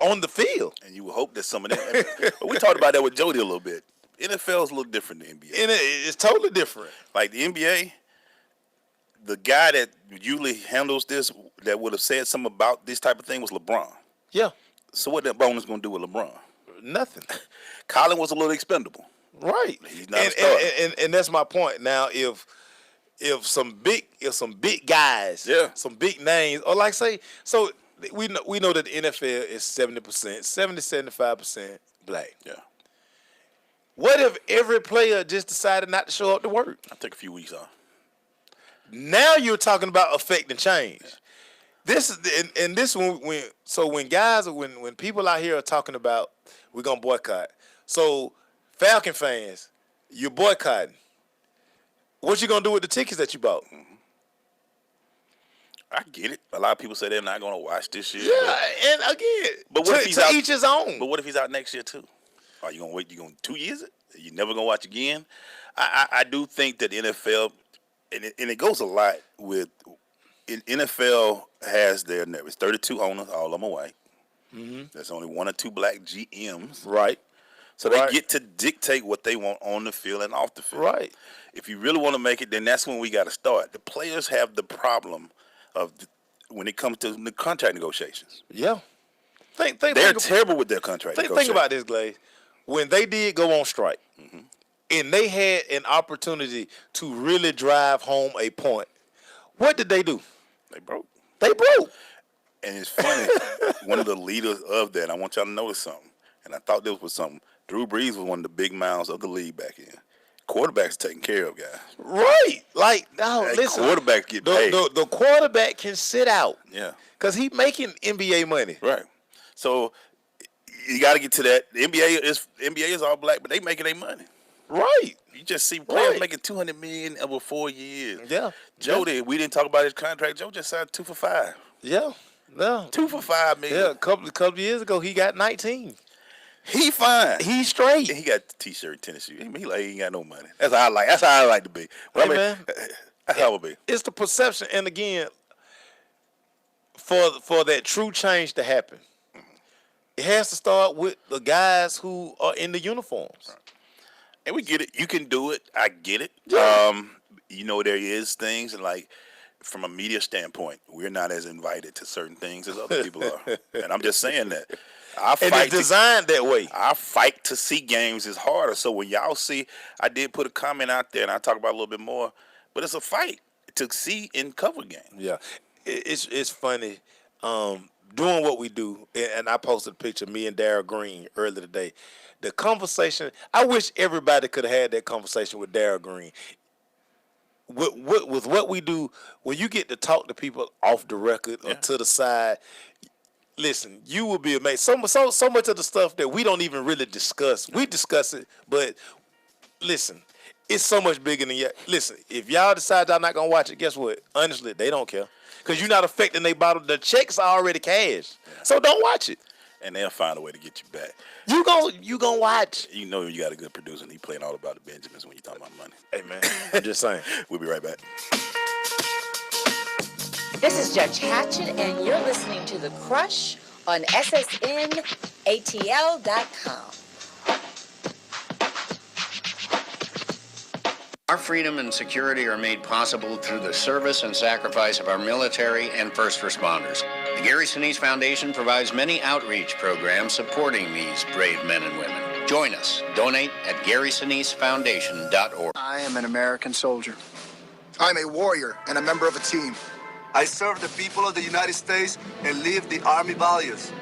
on the field. And you would hope that some of them. But we talked about that with Jodie a little bit. NFL is a little different than NBA. And it's totally different. Like the NBA, the guy that usually handles this, that would have said something about this type of thing was LeBron. Yeah. So what that bonus going to do with LeBron? Nothing. Colin was a little expendable. Right. He's not a star. And that's my point. Now, if some big guys, some big names, or like say, so we know that the NFL is 70%, 75% black. Yeah. What if every player just decided not to show up to work? I'll take a few weeks off. Now you're talking about affecting change. Yeah. This is when people out here are talking about we're gonna boycott. So Falcon fans, you're boycotting. What you gonna do with the tickets that you bought? Mm-hmm. I get it. A lot of people say they're not gonna watch this year. Yeah, and again, but what if he's out, each his own. But what if he's out next year too? Are you gonna wait? You gonna 2 years it? You never gonna watch again? I do think that the NFL, and it goes a lot with. NFL has their it's 32 owners, all of them are white. Mm-hmm. There's only 1 or 2 black GMs. Right. So they get to dictate what they want on the field and off the field. Right. If you really want to make it, then that's when we got to start. The players have the problem of when it comes to the contract negotiations. Yeah. They're terrible with their contract negotiations. Think about this, Glaze. When they did go on strike, and they had an opportunity to really drive home a point, what did they do? They broke. And it's funny, one of the leaders of that, I want y'all to notice something, and I thought this was something. Drew Brees was one of the big mouths of the league back then. Quarterbacks taken care of, guys. Right. Listen. Quarterbacks get paid. The quarterback can sit out. Yeah. Because he's making NBA money. Right. So you got to get to that. The NBA is all black, but they making their money. Right. You just see players making $200 million over 4 years. Yeah. Jodie, we didn't talk about his contract. Joe just signed 2 for $5. Yeah. Yeah. 2 for $5 million. Yeah. A couple years ago, he got 19. He fine. He's straight. He got t-shirt, tennis shoes. He ain't got no money. That's how I like. That's how I like to be. But man, that's how I would be. It's the perception, and again, for that true change to happen, it has to start with the guys who are in the uniforms. And we get it. You can do it. I get it. Yeah. There is things like from a media standpoint, we're not as invited to certain things as other people are. And I'm just saying that. And it's designed that way. Our fight to see games is harder. So when y'all see, I did put a comment out there, and I'll talk about it a little bit more, but it's a fight to see and cover games. Yeah. It's funny. Doing what we do, and I posted a picture of me and Darryl Green earlier today. The conversation, I wish everybody could have had that conversation with Darryl Green. With what we do, when you get to talk to people off the record or to the side, listen, you will be amazed. So much of the stuff that we don't even really discuss. We discuss it, but listen, it's so much bigger than you. Listen, if y'all decide y'all not going to watch it, guess what? Honestly, they don't care. Because you're not affecting their bottom. The checks are already cashed. Yeah. So don't watch it. And they'll find a way to get you back. You gonna watch. You know you got a good producer and he playing all about the Benjamins when you talking about money. Hey, man. I'm just saying. We'll be right back. This is Judge Hatchet, and you're listening to The Crush on SSNATL.com. Our freedom and security are made possible through the service and sacrifice of our military and first responders. The Gary Sinise Foundation provides many outreach programs supporting these brave men and women. Join us. Donate at GarySiniseFoundation.org. I am an American soldier. I'm a warrior and a member of a team. I serve the people of the United States and live the Army values.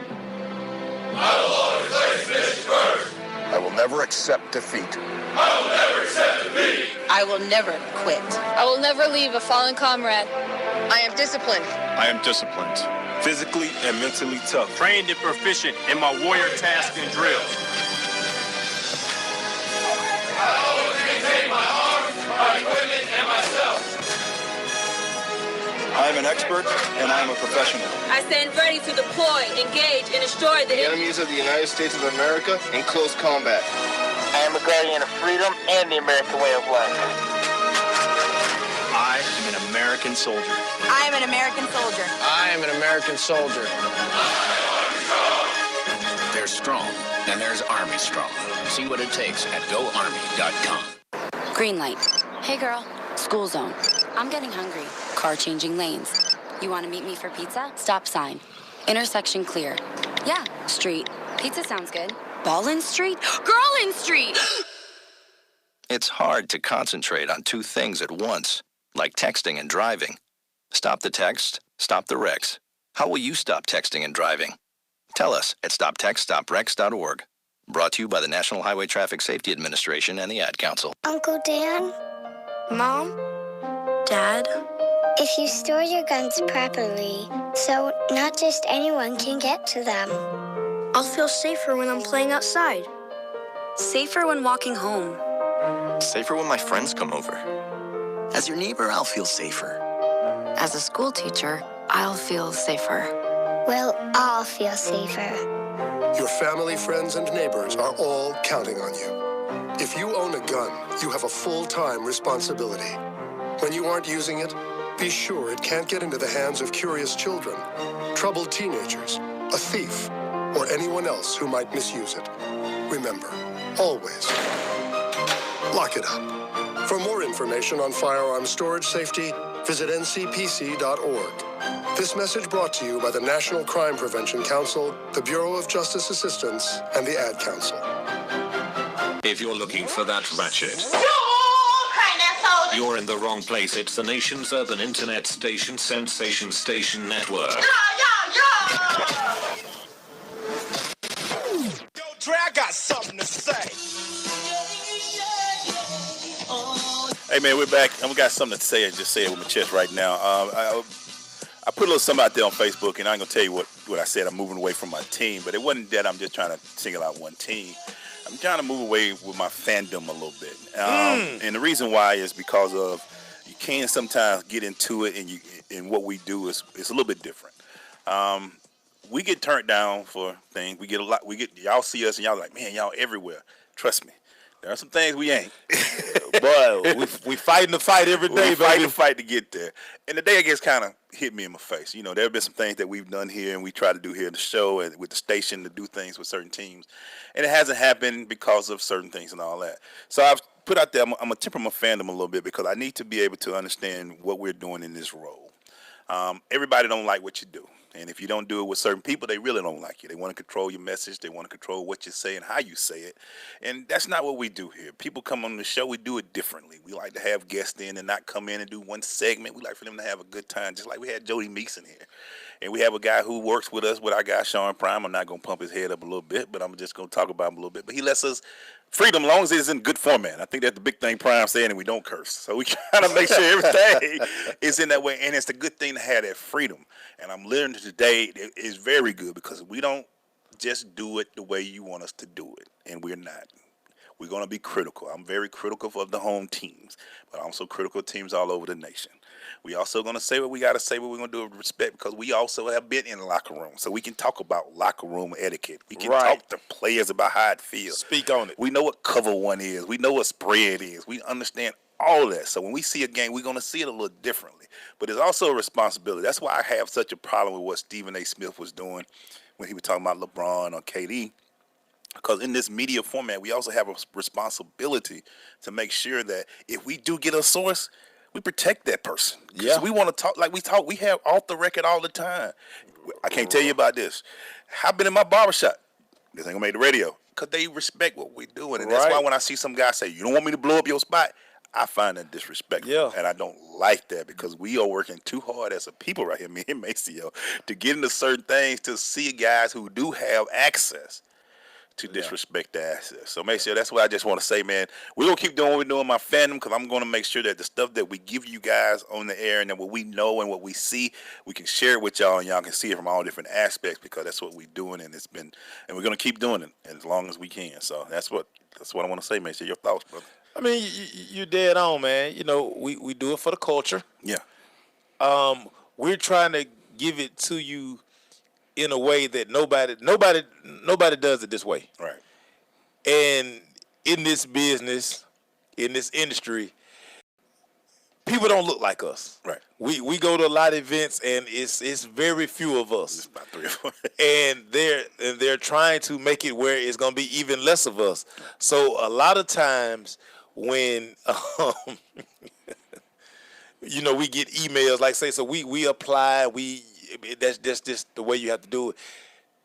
I will always place mission first. I will never accept defeat. I will never accept defeat. I will never quit. I will never leave a fallen comrade. I am disciplined. I am disciplined. Physically and mentally tough. Trained and proficient in my warrior tasks and drills. I always maintain my arms, my equipment, and myself. I am an expert and I am a professional. I stand ready to deploy, engage, and destroy the enemies of the United States of America in close combat. I am a guardian of freedom and the American way of life. I am an American soldier. I am an American soldier. I am an American soldier. There's strong, and there's Army strong. See what it takes at GoArmy.com. Green light. Hey girl, school zone. I'm getting hungry. Car changing lanes. You want to meet me for pizza? Stop sign. Intersection clear. Yeah, street. Pizza sounds good. Ballin Street? Girlin Street! It's hard to concentrate on two things at once, like texting and driving. Stop the text, stop the wrecks. How will you stop texting and driving? Tell us at stoptextstopwrecks.org. Brought to you by the National Highway Traffic Safety Administration and the Ad Council. Uncle Dan? Mom? Dad? If you store your guns properly, so not just anyone can get to them. I'll feel safer when I'm playing outside. Safer when walking home. Safer when my friends come over. As your neighbor, I'll feel safer. As a school teacher, I'll feel safer. We'll all feel safer. Your family, friends, and neighbors are all counting on you. If you own a gun, you have a full-time responsibility. When you aren't using it, be sure it can't get into the hands of curious children, troubled teenagers, a thief, or anyone else who might misuse it. Remember, always, lock it up. For more information on firearm storage safety, visit ncpc.org. This message brought to you by the National Crime Prevention Council, the Bureau of Justice Assistance, and the Ad Council. If you're looking for that ratchet, you're in the wrong place. It's the nation's urban internet station, Sensation Station Network. Yo, Dre, I got something to say. Hey man, we're back, and we got something to say. And just say it with my chest right now. I put a little something out there on Facebook, and I'm gonna tell you what I said. I'm moving away from my team, but it wasn't that I'm just trying to single out one team. I'm trying to move away with my fandom a little bit, and the reason why is because of you can sometimes get into it, and what we do is a little bit different. We get turned down for things. We get a lot. Y'all see us, and y'all like, man, y'all everywhere. Trust me. There are some things we ain't. Boy, we fighting the fight every day, we fighting the fight to get there. And today, I guess, kind of hit me in my face. You know, there have been some things that we've done here and we try to do here in the show and with the station to do things with certain teams. And it hasn't happened because of certain things and all that. So I've put out there, I'm going to temper my fandom a little bit because I need to be able to understand what we're doing in this role. Everybody don't like what you do. And if you don't do it with certain people, they really don't like you. They want to control your message. They want to control what you say and how you say it. And that's not what we do here. People come on the show, we do it differently. We like to have guests in and not come in and do one segment. We like for them to have a good time, just like we had Jodie Meeks in here. And we have a guy who works with us, with our guy Sean Prime. I'm not going to pump his head up a little bit, but I'm just going to talk about him a little bit. But he lets us freedom as long as it's in good format. I think that's the big thing Prime said, and we don't curse. So we try to make sure everything is in that way. And it's a good thing to have that freedom. And I'm learning today it's very good because we don't just do it the way you want us to do it. And we're not. We're going to be critical. I'm very critical of the home teams, but I'm also critical of teams all over the nation. We also going to say what we got to say, what we're going to do with respect, because we also have been in the locker room. So we can talk about locker room etiquette. We can talk to players about how it feels. Speak on it. We know what cover one is. We know what spread is. We understand all that. So when we see a game, we're going to see it a little differently. But it's also a responsibility. That's why I have such a problem with what Stephen A. Smith was doing when he was talking about LeBron or KD. Because in this media format, we also have a responsibility to make sure that if we do get a source, we protect that person. Yeah. We want to talk like we talk. We have off the record all the time. I can't tell you about this. I've been in my barbershop. This ain't gonna make the radio. Because they respect what we're doing. And that's why when I see some guy say, you don't want me to blow up your spot, I find that disrespectful. Yeah. And I don't like that because we are working too hard as a people right here, me and Maceo, to get into certain things to see guys who do have access to disrespect the access. So Maceo, that's what I just want to say, man. We're going to keep doing what we're doing, my fandom, because I'm going to make sure that the stuff that we give you guys on the air and that what we know and what we see, we can share it with y'all and y'all can see it from all different aspects because that's what we're doing and we're going to keep doing it as long as we can. So that's what I want to say, Maceo. Your thoughts, brother? I mean, you're dead on, man. You know, we do it for the culture. Yeah. We're trying to give it to you in a way that nobody does it this way. Right. And in this business, in this industry, people don't look like us. Right. We go to a lot of events and it's very few of us. It's about 3 or 4. And they're trying to make it where it's gonna be even less of us. So a lot of times when you know, we get emails like say, so we apply, that's just the way you have to do it.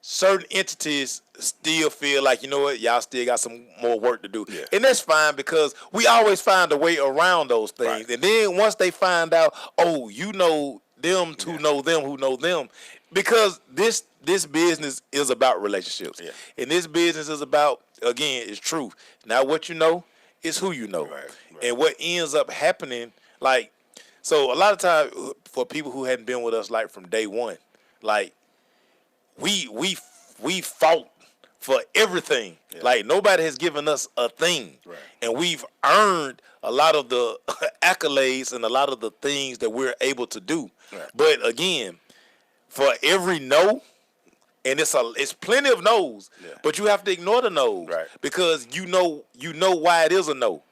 Certain entities still feel like, you know what, y'all still got some more work to do. Yeah. And that's fine because we always find a way around those things. Right. And then once they find out, oh, you know them to know them who know them, because this business is about relationships. Yeah. And this business is about, again, it's truth. Not what you know, it's who you know. Right. And what ends up happening, like, so a lot of times for people who hadn't been with us like from day one, like we fought for everything. Yeah. Like nobody has given us a thing. Right. And we've earned a lot of the accolades and a lot of the things that we're able to do. Right. But again, for every no, And it's plenty of no's, but you have to ignore the no's because you know why it is a no.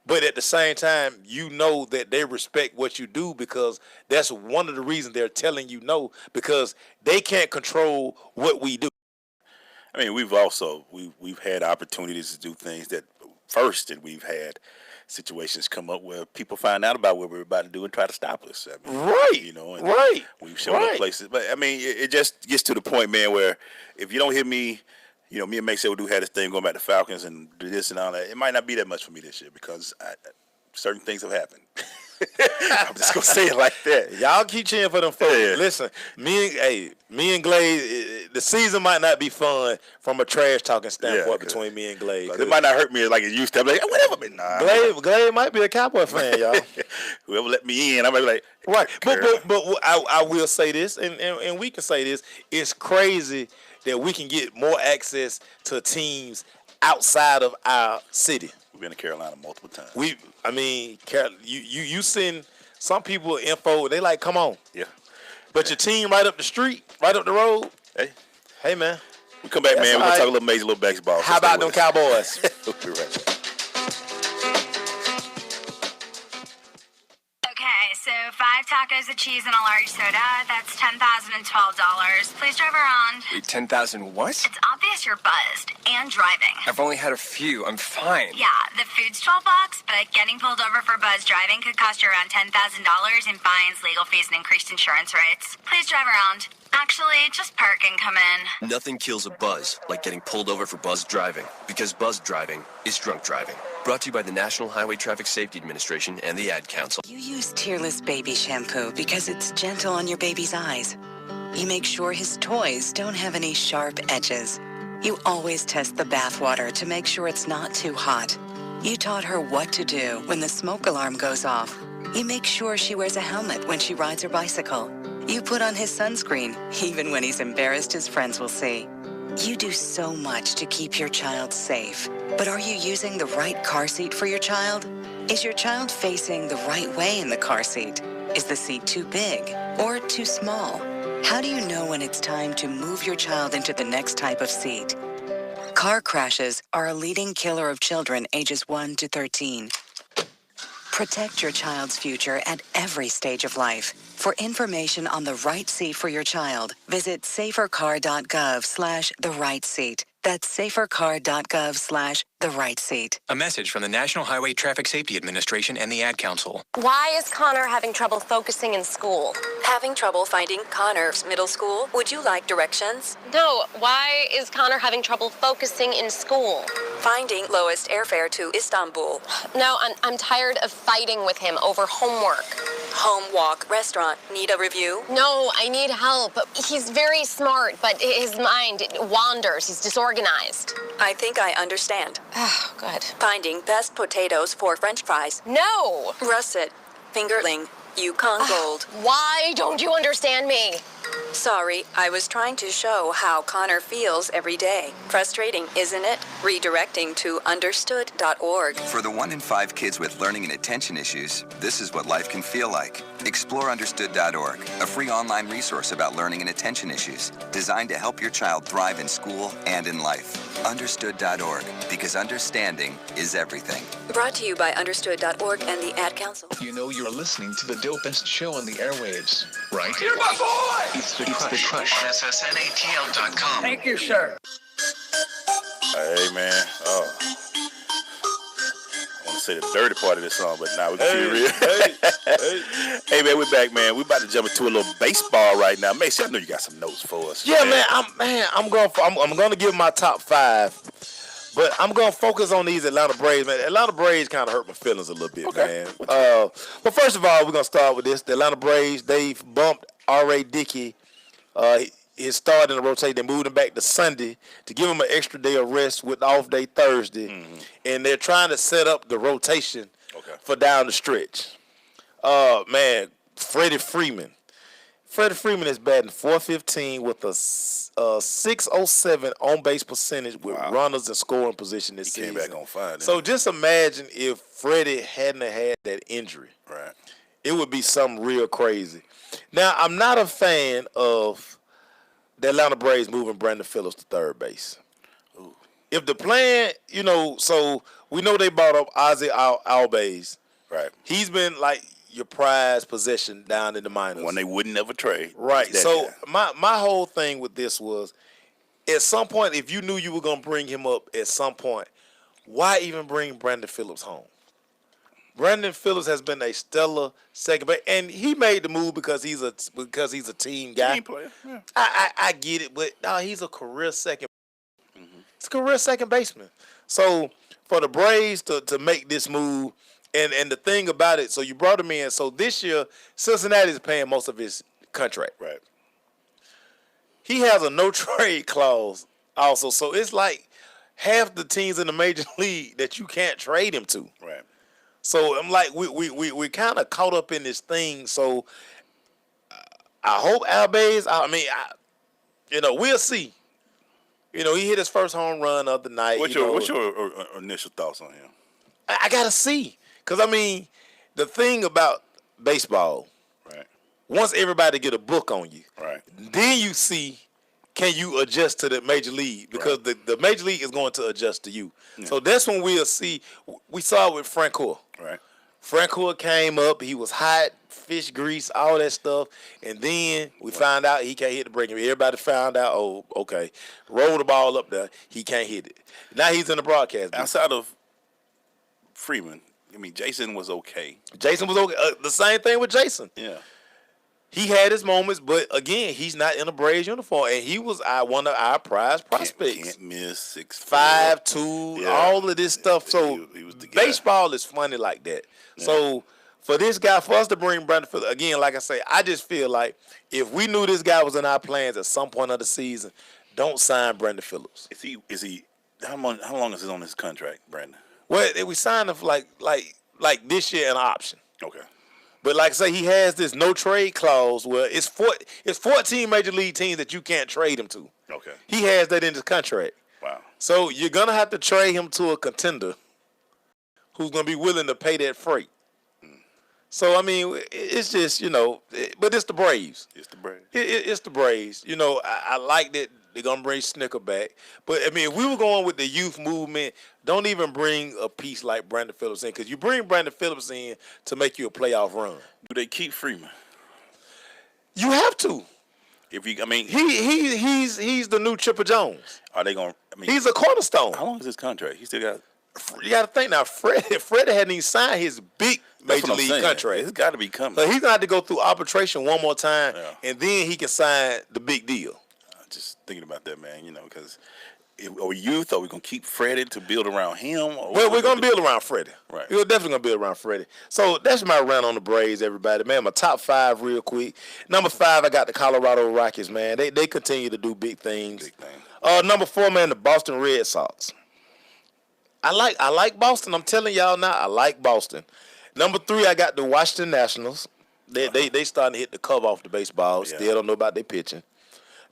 But at the same time, you know that they respect what you do because that's one of the reasons they're telling you no, because they can't control what we do. I mean, we've had opportunities to do things that we've had situations come up where people find out about what we're about to do and try to stop us. I mean, and we've shown up places. But I mean, it just gets to the point, man, where if you don't hear me, me and Make said we do have this thing going back to Falcons and do this and all that. It might not be that much for me this year because certain things have happened. I'm just gonna say it like that. Y'all keep cheering for them folks. Yeah. Listen, me and Glaze, the season might not be fun from a trash talking standpoint between me and Glaze. It might not hurt me like it used to. I'm like, whatever, but nah. Glaze might be a Cowboy fan, y'all. Whoever let me in, I might be like, right. But I will say this, and we can say this. It's crazy that we can get more access to teams outside of our city. We've been to Carolina multiple times. You send some people info, they like, come on. Yeah. But your team right up the street, right up the road. Hey man. We come back, man. We're gonna talk a little major, little baseball. How about them Cowboys? We'll be right back. So 5 tacos of cheese and a large soda, that's $10,012. Please drive around. Wait, 10,000 what? It's obvious you're buzzed and driving. I've only had a few. I'm fine. Yeah, the food's $12, but getting pulled over for buzz driving could cost you around $10,000 in fines, legal fees, and increased insurance rates. Please drive around. Actually, just park and come in. Nothing kills a buzz like getting pulled over for buzz driving, because buzz driving is drunk driving. Brought to you by the National Highway Traffic Safety Administration and the Ad Council. You use Tearless Baby Shampoo because it's gentle on your baby's eyes. You make sure his toys don't have any sharp edges. You always test the bath water to make sure it's not too hot. You taught her what to do when the smoke alarm goes off. You make sure she wears a helmet when she rides her bicycle. You put on his sunscreen, even when he's embarrassed his friends will see. You do so much to keep your child safe. But are you using the right car seat for your child? Is your child facing the right way in the car seat? Is the seat too big or too small? How do you know when it's time to move your child into the next type of seat? Car crashes are a leading killer of children ages 1 to 13. Protect your child's future at every stage of life. For information on the right seat for your child, visit safercar.gov/therightseat. That's safercar.gov/therightseat. A message from the National Highway Traffic Safety Administration and the Ad Council. Why is Connor having trouble focusing in school? Having trouble finding Connor's middle school? Would you like directions? No, why is Connor having trouble focusing in school? Finding lowest airfare to Istanbul. No, I'm tired of fighting with him over homework. Home, walk, restaurant. Need a review? No, I need help. He's very smart, but his mind wanders. He's disorganized. I think I understand. Oh, good. Finding best potatoes for French fries. No! Russet. Fingerling. Yukon Gold. Why don't you understand me? Sorry, I was trying to show how Connor feels every day. Frustrating, isn't it? Redirecting to understood.org. For the 1 in 5 kids with learning and attention issues, this is what life can feel like. Explore understood.org, a free online resource about learning and attention issues, designed to help your child thrive in school and in life. Understood.org, because understanding is everything. Brought to you by understood.org and the Ad Council. You know you're listening to the dopest show on the airwaves, right? You're my boy! It's the Crush on SSNATL.com. Thank you, sir. Hey, man. Oh. I want to say the dirty part of this song, but now we can see it real. Hey, man, we're back, man. We're about to jump into a little baseball right now. Mason, I know you got some notes for us. Yeah, man. I'm going to give my top 5. But I'm going to focus on these Atlanta Braves, man. Atlanta Braves kind of hurt my feelings a little bit, man. But first of all, we're going to start with this. The Atlanta Braves, they've bumped R.A. Dickey. His start in the rotation. They moved him back to Sunday to give him an extra day of rest with off day Thursday. Mm-hmm. And they're trying to set up the rotation for down the stretch. Man, Freddie Freeman. Freddie Freeman is batting .415 with a 607 on-base percentage with runners in scoring position this season. He came back on fire. So just imagine if Freddie hadn't had that injury. Right. It would be something real crazy. Now, I'm not a fan of the Atlanta Braves moving Brandon Phillips to third base. Ooh. If the plan, so we know they bought up Ozzie Albies. Right. He's been like your prized possession down in the minors. One they would never trade. Right. So my whole thing with this was, at some point, if you knew you were going to bring him up at some point, why even bring Brandon Phillips home? Brandon Phillips has been a stellar second base, and he made the move because he's a team guy. Team player. Yeah. I get it, but no, he's a career second. Mm-hmm. He's a career second baseman. So for the Braves to make this move, and the thing about it, so you brought him in. So this year, Cincinnati is paying most of his contract. Right. He has a no trade clause also, so it's like half the teams in the major league that you can't trade him to. Right. So I'm like, we kind of caught up in this thing. So I hope Albies. We'll see. He hit his first home run the other night. What's your initial thoughts on him? I gotta see, because the thing about baseball, right? Once everybody get a book on you, right, then you see, can you adjust to the major league? Because the major league is going to adjust to you. Yeah. So that's when we'll see. We saw it with Francoeur. Right. Francoeur came up. He was hot, fish grease, all that stuff. And then we found out he can't hit the breaking. Everybody found out, oh, okay. Roll the ball up there. He can't hit it. Now he's in the broadcast. Outside of Freeman, Jason was okay. Jason was okay. The same thing with Jason. Yeah. He had his moments, but again, he's not in a Braves uniform, and he was one of our prize prospects. Can't miss 6'5", all of this stuff. So he was the guy. Baseball is funny like that. Yeah. So for this guy, for us to bring Brandon Phillips, again, like I say, I just feel like if we knew this guy was in our plans at some point of the season, don't sign Brandon Phillips. Is he? How long is he on his contract, Brandon? Well, we signed him for like this year an option. Okay. But like I say, he has this no trade clause where it's 14 major league teams that you can't trade him to. Okay. He has that in his contract. Wow. So you're going to have to trade him to a contender who's going to be willing to pay that freight. So, it's just, but it's the Braves. It's the Braves. It's the Braves. I like that they're going to bring Snicker back. But, if we were going with the youth movement, don't even bring a piece like Brandon Phillips in, because you bring Brandon Phillips in to make you a playoff run. Do they keep Freeman? You have to. If you, he's the new Chipper Jones. Are they going? He's a cornerstone. How long is his contract? He still got. You got to think now. Freddie hadn't even signed his big major league contract. It's got to be coming. So he's gonna have to go through arbitration one more time, and then he can sign the big deal. Just thinking about that, man. Because are we youth? Are we gonna keep Freddie to build around him? Well, we're gonna build around Freddie. Right. We're definitely gonna build around Freddie. So that's my rant on the Braves, everybody. Man, my top 5 real quick. Number 5, I got the Colorado Rockies. Man, they continue to do big things. Number 4, man, the Boston Red Sox. I like Boston. I'm telling y'all now, I like Boston. Number 3, I got the Washington Nationals. They starting to hit the cover off the baseball. Yeah. Still don't know about their pitching.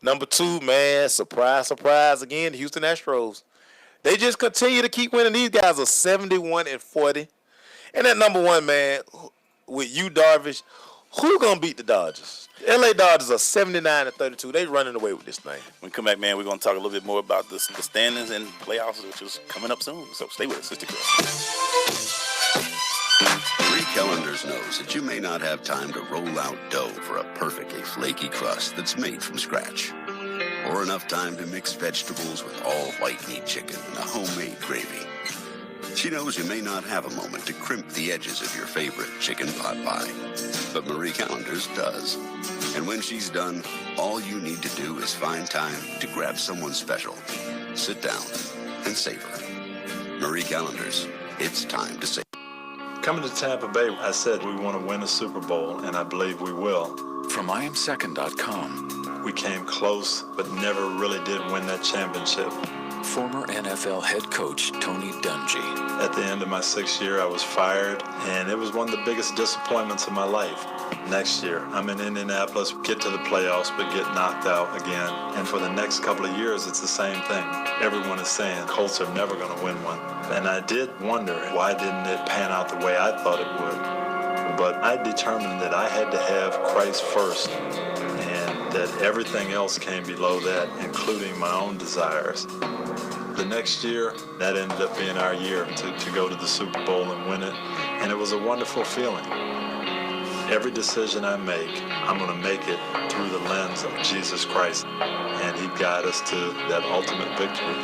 Number 2, man, surprise, surprise again, the Houston Astros. They just continue to keep winning. These guys are 71-40. And at number 1, man, with you, Darvish, who gonna beat the Dodgers? LA Dodgers are 79-32. They running away with this thing. When we come back, man, we're gonna talk a little bit more about the standings and playoffs, which is coming up soon. So stay with us, Sister Girl. Marie Callender's knows that you may not have time to roll out dough for a perfectly flaky crust that's made from scratch, or enough time to mix vegetables with all white meat chicken and a homemade gravy. She knows you may not have a moment to crimp the edges of your favorite chicken pot pie, but Marie Callender's does. And when she's done, all you need to do is find time to grab someone special, sit down, and savor. Marie Callender's, it's time to savor. Coming to Tampa Bay, I said we want to win a Super Bowl, and I believe we will. From IamSecond.com. We came close, but never really did win that championship. Former NFL head coach Tony Dungy. At the end of my 6th year, I was fired, and it was one of the biggest disappointments of my life. Next year, I'm in Indianapolis, get to the playoffs, but get knocked out again. And for the next couple of years, it's the same thing. Everyone is saying Colts are never going to win one. And I did wonder, why didn't it pan out the way I thought it would? But I determined that I had to have Christ first. And that everything else came below that, including my own desires. The next year, that ended up being our year to go to the Super Bowl and win it, and it was a wonderful feeling. Every decision I make, I'm going to make it through the lens of Jesus Christ, and He'd guide us to that ultimate victory.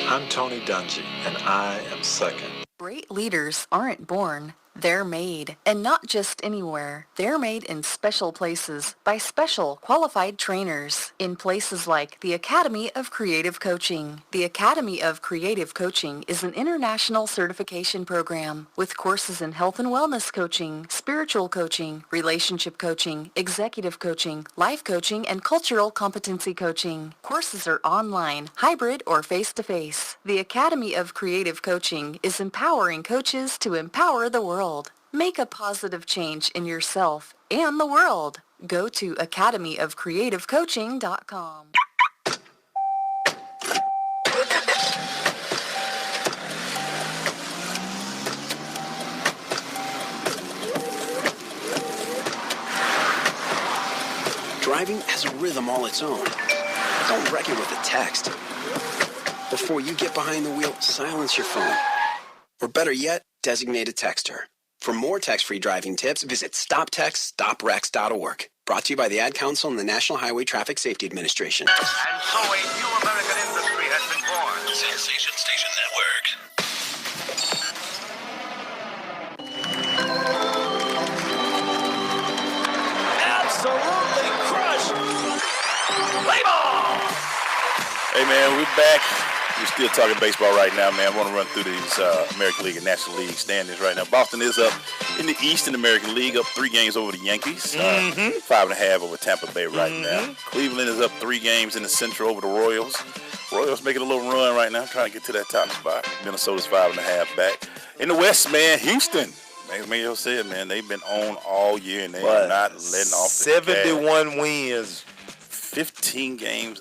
I'm Tony Dungy, and I am second. Great leaders aren't born. They're made, and not just anywhere. They're made in special places by special qualified trainers in places like the Academy of Creative Coaching. The Academy of Creative Coaching is an international certification program with courses in health and wellness coaching, spiritual coaching, relationship coaching, executive coaching, life coaching, and cultural competency coaching. Courses are online, hybrid, or face-to-face. The Academy of Creative Coaching is empowering coaches to empower the world. Make a positive change in yourself and the world. Go to academyofcreativecoaching.com. Driving has a rhythm all its own. Don't wreck it with a text. Before you get behind the wheel, silence your phone. Or better yet, designate a texter. For more text-free driving tips, visit stoptextstoprex.org. Brought to you by the Ad Council and the National Highway Traffic Safety Administration. And so a new American industry has been born. Sensation Station Network. Absolutely crushed. Play ball. Hey, man, we're back. We're still talking baseball right now, man. I want to run through these American League and National League standings right now. Boston is up in the Eastern American League, up 3 games over the Yankees, 5.5 over Tampa Bay right now. Cleveland is up 3 games in the Central over the Royals. Royals making a little run right now, trying to get to that top spot. Minnesota's 5.5 back. In the West, man, Houston. As Mayo said, man, they've been on all year, and they are not letting off the 71 wins. 15 games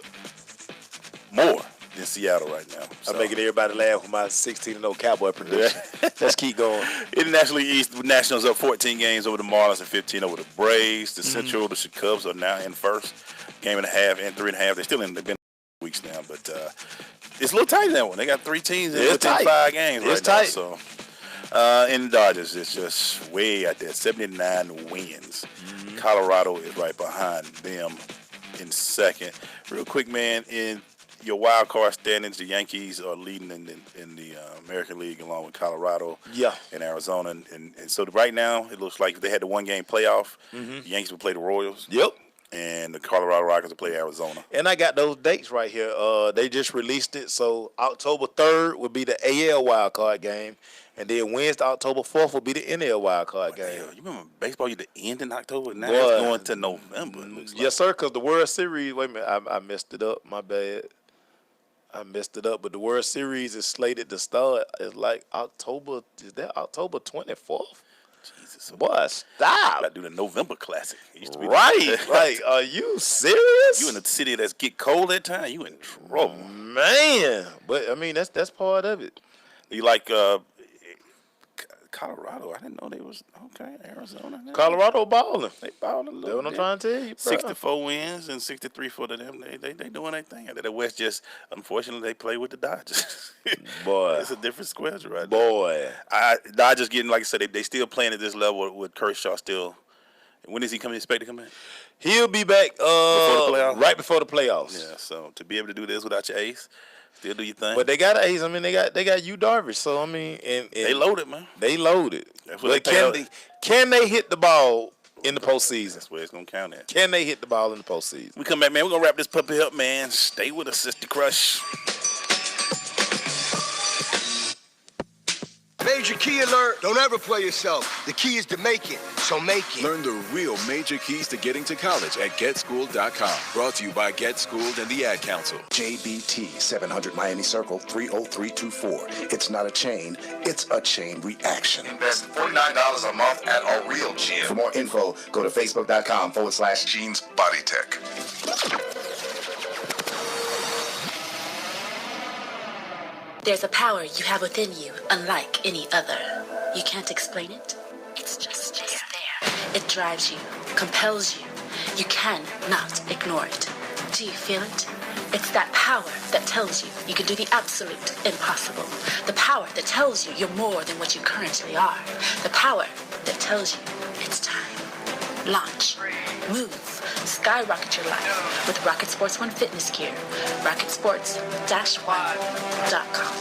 more than Seattle right now. I'm making everybody laugh with my 16-0 Cowboy prediction. Let's keep going. Internationally East, the Nationals up 14 games over the Marlins and 15 over the Braves. The Central, the Cubs are now in first. Game and a half and 3.5. They're still in. They've been weeks now, but it's a little tight in that one. They got 3 teams in 5 games right now. So in the Dodgers, it's just way out there. 79 wins. Colorado is right behind them in second. Real quick, man, in your wild card standings, the Yankees are leading in the American League along with Colorado and Arizona. And so right now, it looks like if they had the 1-game playoff, the Yankees would play the Royals. And the Colorado Rockies will play Arizona. And I got those dates right here. They just released it. So October 3rd will be the AL wild card game. And then Wednesday, October 4th will be the NL wild card game. You remember baseball used to end in October? Now it's going to November. Yes, sir, because the World Series, wait a minute, I messed it up. My bad. I messed it up, but the World Series is slated to start. It's like October. Is that October 24th? Jesus, boy, stop! Gotta do the November Classic. It used to be right? Like, are you serious? You in a city that's get cold that time? You in trouble, man. But I mean, that's part of it. You like Colorado? I didn't know they was Arizona. Colorado balling. They balling a little. That's what I'm trying to tell you, bro. 64 wins and 63 for them. They doing their thing. The West just unfortunately they play with the Dodgers. Boy, it's a different schedule right boy. Dodgers getting, like I said, they still playing at this level with Kershaw still. When is he expect to come in? He'll be back right before the playoffs. Yeah, so to be able to do this without your ace, still do your thing. But they got ace. I mean, they got Yu Darvish. So I mean, and they loaded, man. They loaded. But can they hit the ball in the postseason? That's where it's gonna count at. Can they hit the ball in the postseason? We come back, man. We're gonna wrap this puppy up, man. Stay with us, Sister Crush. Major key alert. Don't ever play yourself. The key is to make it, so make it. Learn the real major keys to getting to college at GetSchooled.com. Brought to you by Get Schooled and the Ad Council. JBT 700 Miami Circle 30324. It's not a chain, it's a chain reaction. Invest $49 a month at a real gym. For more info, go to Facebook.com/Jeans Body Tech. There's a power you have within you, unlike any other. You can't explain it. It's just there. It drives you, compels you, You cannot ignore it. Do you feel it? It's that power that tells you you can do the absolute impossible. The power that tells you you're more than what you currently are. The power that tells you it's time. Launch. Move. Skyrocket your life with Rocket Sports One fitness gear. RocketSports-One.com.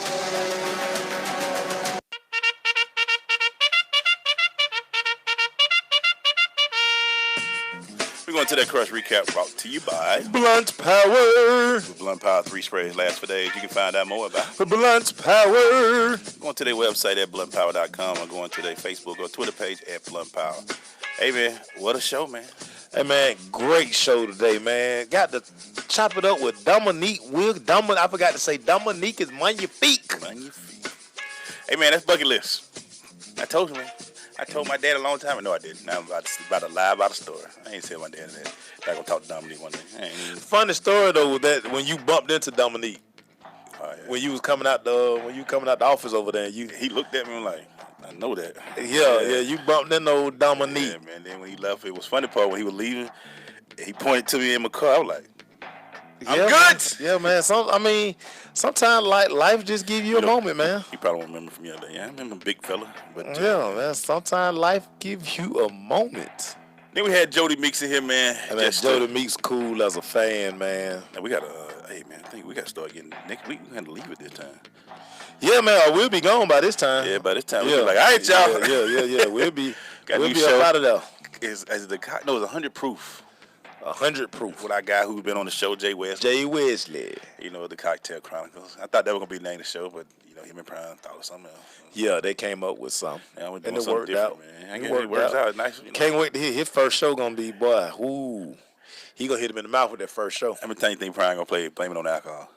We're going to that Crush recap brought to you by Blunt Power. The Blunt Power 3 sprays last for days. You can find out more about the Blunt Power. Going to their website at bluntpower.com or going to their Facebook or Twitter page at Blunt Power. Hey, man, what a show, man. Hey, man, great show today, man. Got to chop it up with Dominique Wilkins. I forgot to say Dominique is Magnifique. Hey, man, that's bucket list. I told you, man. I told my dad a long time ago. No, I didn't. Now I'm about to lie about a story. I ain't tell my dad that. I'm going to talk to Dominique one day. Funny story, though, was that when you bumped into Dominique, when you was coming out the office over there, he looked at me and like, I know that. Yeah, you bumped into old Dominique. Yeah, man. Then when he left, it was funny part when he was leaving. He pointed to me in my car. I was like, I'm good. Man. Yeah, man. Sometimes life just give you a moment, man. You probably won't remember from the other day. Yeah, I remember big fella. But yeah, man. Sometimes life gives you a moment. Then we had Jodie Meeks in here, man. And Jodie Meeks cool as a fan, man. Now we got hey, man, I think we got to start getting next week. We got to leave it this time. Yeah, man, we'll be gone by this time. Yeah, by this time we'll be like, all right, y'all. Yeah. We'll be up out of there. It's 100 proof. 100 proof. With our guy who's been on the show, Jay Wesley. You know, the Cocktail Chronicles. I thought that was going to be the name of the show, but, you know, him and Prime thought of something else. Yeah, they came up with something. Yeah, we're and it worked out. Man. It works out. Nice. You know. Can't wait to hear his first show going to be, boy, ooh. He going to hit him in the mouth with that first show. How many times you think Prime going to blame it on alcohol?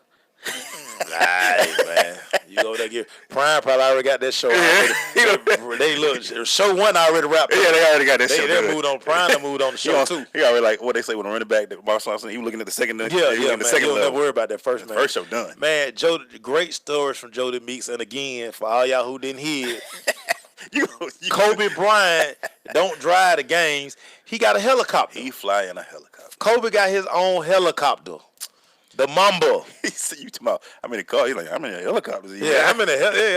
Nice, man. You go there, get Prime probably already got that show. They look, show one already wrapped up. Yeah, they already got that show. They moved on Prime, they moved on the show too. He already like what they say when a running back, Marshall Lawson, he was looking at the second. Yeah, man. You don't never worry about that first, man. First show done. Man, great stories from Jodie Meeks, and again, for all y'all who didn't hear it, Kobe Bryant don't drive the games. He got a helicopter. He fly in a helicopter. Kobe got his own helicopter. The Mamba. He said, "You talking about? I'm in a car." He's like, "I'm in a helicopter." Yeah, I'm in a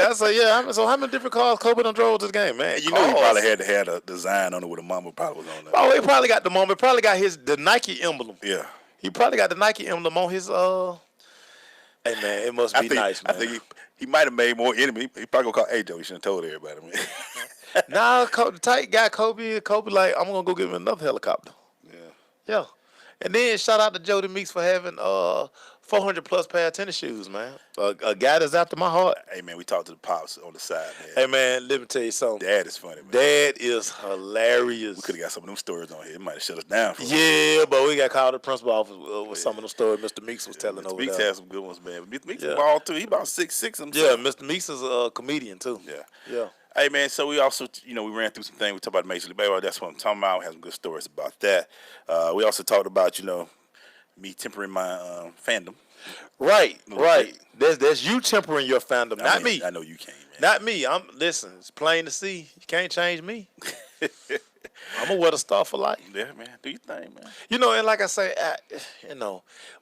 I say, yeah. So how many different cars Kobe done drove to this game, man? You know, he probably had to have a design on it with a Mamba probably was on there. Oh, he probably got the Mamba. He probably got the Nike emblem. Yeah. He probably got the Nike emblem on his Hey man, it must be nice, man. I think he might have made more enemies. He probably gonna call Joe. He shouldn't have told everybody, man. Nah, the tight guy Kobe like, I'm gonna go get him another helicopter. Yeah. And then shout out to Jodie Meeks for having 400 plus pair of tennis shoes, man. A guy that's after my heart. Hey man, we talked to the pops on the side, man. Hey man, let me tell you something. Dad is funny, man. Dad is hilarious. We could have got some of them stories on here. It might have shut us down. But we got called to the principal office with some of them stories Mr. Meeks was telling over there. Meeks had some good ones, man. Mr. Meeks is ball too. He about 6'6" himself. Yeah, Mr. Meeks is a comedian too. Yeah. Hey man, so we also, we ran through some things. We talked about Major League Baseball. That's what I'm talking about. We had some good stories about that. We also talked about, me tempering my fandom. Right. That's you tempering your fandom, not me. I know you can't, man. Not me. Listen, it's plain to see. You can't change me. I'm a weather star for life. Yeah, man. Do your thing, man. And like I say,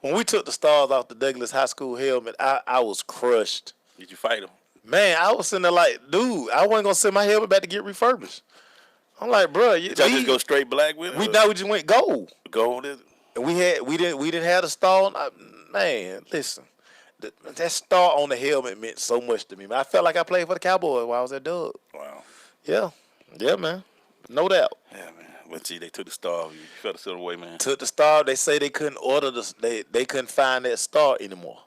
when we took the stars off the Douglas High School helmet, I was crushed. Did you fight them? Man, I was sitting there like, dude, I wasn't gonna send my helmet back to get refurbished. I'm like, bro, did y'all just go straight black with it? We just went gold. Gold is it? And we didn't have the star. Man, listen, that star on the helmet meant so much to me. Man, I felt like I played for the Cowboys while I was at Doug. Wow. Yeah, man, no doubt. Yeah, man. But see, they took the star. You felt a certain way, man. Took the star. They say they couldn't order they couldn't find that star anymore.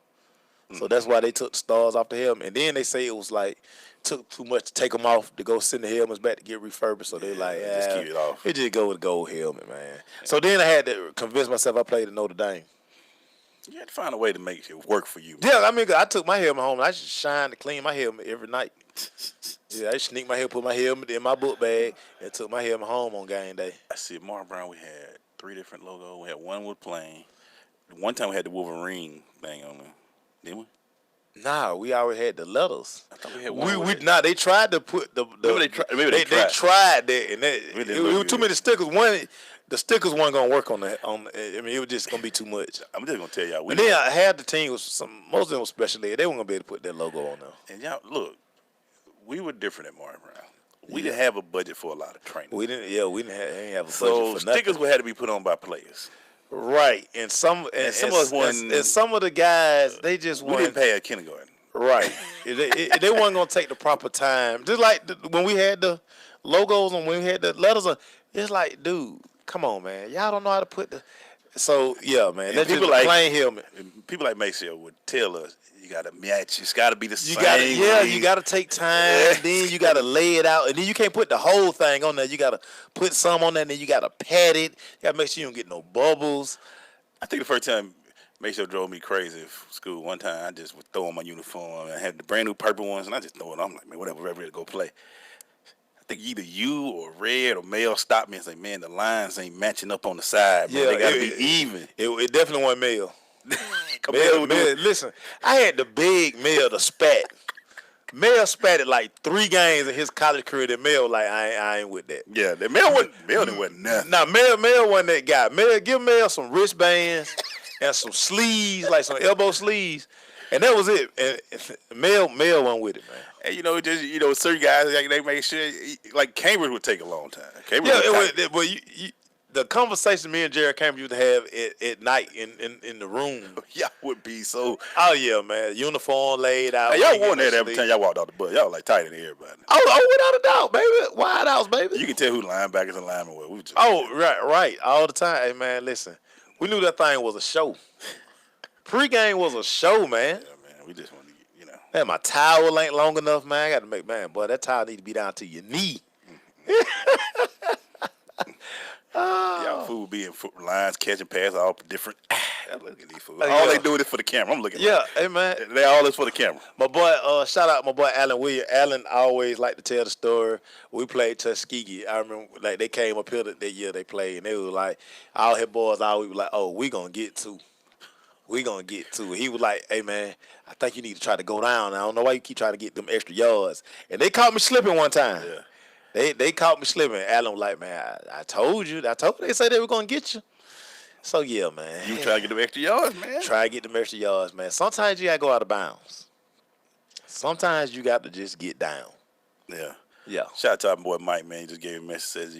So that's why they took the stars off the helmet. And then they say it was like took too much to take them off to go send the helmets back to get refurbished. So they just keep it off. It just go with the gold helmet, man. Yeah. So then I had to convince myself I played at Notre Dame. You had to find a way to make it work for you. Yeah, I mean, I took my helmet home. I just shine to clean my helmet every night. I sneak my helmet, put my helmet in my book bag, and took my helmet home on game day. I see at Mark Brown, we had 3 different logos. We had one with plain. One time we had the Wolverine thing on there. Didn't we? Nah, we already had the letters. I thought we had one. They tried to put the maybe they tried. They tried that, and it was too many stickers. One, The stickers weren't gonna work on that. I mean, it was just gonna be too much. I'm just gonna tell y'all. And then I had the team was most of them was special ed. They weren't gonna be able to put that logo on there. And y'all look, we were different at Martin Brown. We didn't have a budget for a lot of training. We didn't. Yeah, we didn't have a budget so for stickers nothing. had to be put on by players. Right, and some of us and some of the guys they just we didn't pay at kindergarten. Right, they weren't gonna take the proper time. Just like when we had the logos and when we had the letters, it's like, dude, come on, man, y'all don't know how to put the. So yeah, man, that's people just like plain helmet. People like Maceo would tell us, you gotta match. It's gotta be the same. You gotta take time. Then you gotta lay it out, and then you can't put the whole thing on there. You gotta put some on there, and then you gotta pat it. You gotta make sure you don't get no bubbles. I think the first time Maceo drove me crazy for school. One time I just would throw on my uniform. I had the brand new purple ones, and I just throw it on. I'm like, man, whatever, ready to go play. I think either you or Red or Mel stopped me and say, man, the lines ain't matching up on the side. Man. Yeah, they gotta be even. It definitely wasn't Mel. Mel, listen, I had to beg Mel to spat. Mel spatted like 3 games in his college career. That Mel like I ain't with that. Yeah, that Mel wasn't nothing. Nah, Mel wasn't that guy. Give Mel some wristbands and some sleeves, like some elbow sleeves, and that was it. And Mel wasn't with it, man. And certain guys like they make sure like Cambridge would take a long time. The conversation me and Jared Cambridge used to have at night in the room. Y'all would be so. Oh yeah, man. Uniform laid out. Hey, y'all won that every time y'all walked out the bus. Y'all like tighter than everybody. Oh, without a doubt, baby. Wide outs, baby. You can tell who linebackers and linemen were. Right. All the time. Hey man, listen. We knew that thing was a show. Pre-game was a show, man. Yeah, man. We just wanted to get, Man, my towel ain't long enough, man. I got to make, boy, that towel need to be down to your knee. Y'all fool be in lines, catching passes, all different. Look at these fools. All they do is for the camera. I'm looking. Yeah, hey man. They all is for the camera. My boy, shout out my boy Alan Williams. Alan always like to tell the story. We played Tuskegee. I remember like they came up here that year they played, and they was like, all his boys always was like, oh, we gonna get 2. We gonna get 2. He was like, hey man, I think you need to try to go down. I don't know why you keep trying to get them extra yards. And they caught me slipping one time. Yeah. They caught me slipping. Alan was like, man, I told you. They said they were going to get you. So, yeah, man. You try to get them extra yards, man? Try to get them extra yards, man. Sometimes you got to go out of bounds. Sometimes you got to just get down. Yeah. Yeah. Shout out to our boy Mike, man. He just gave a message, says,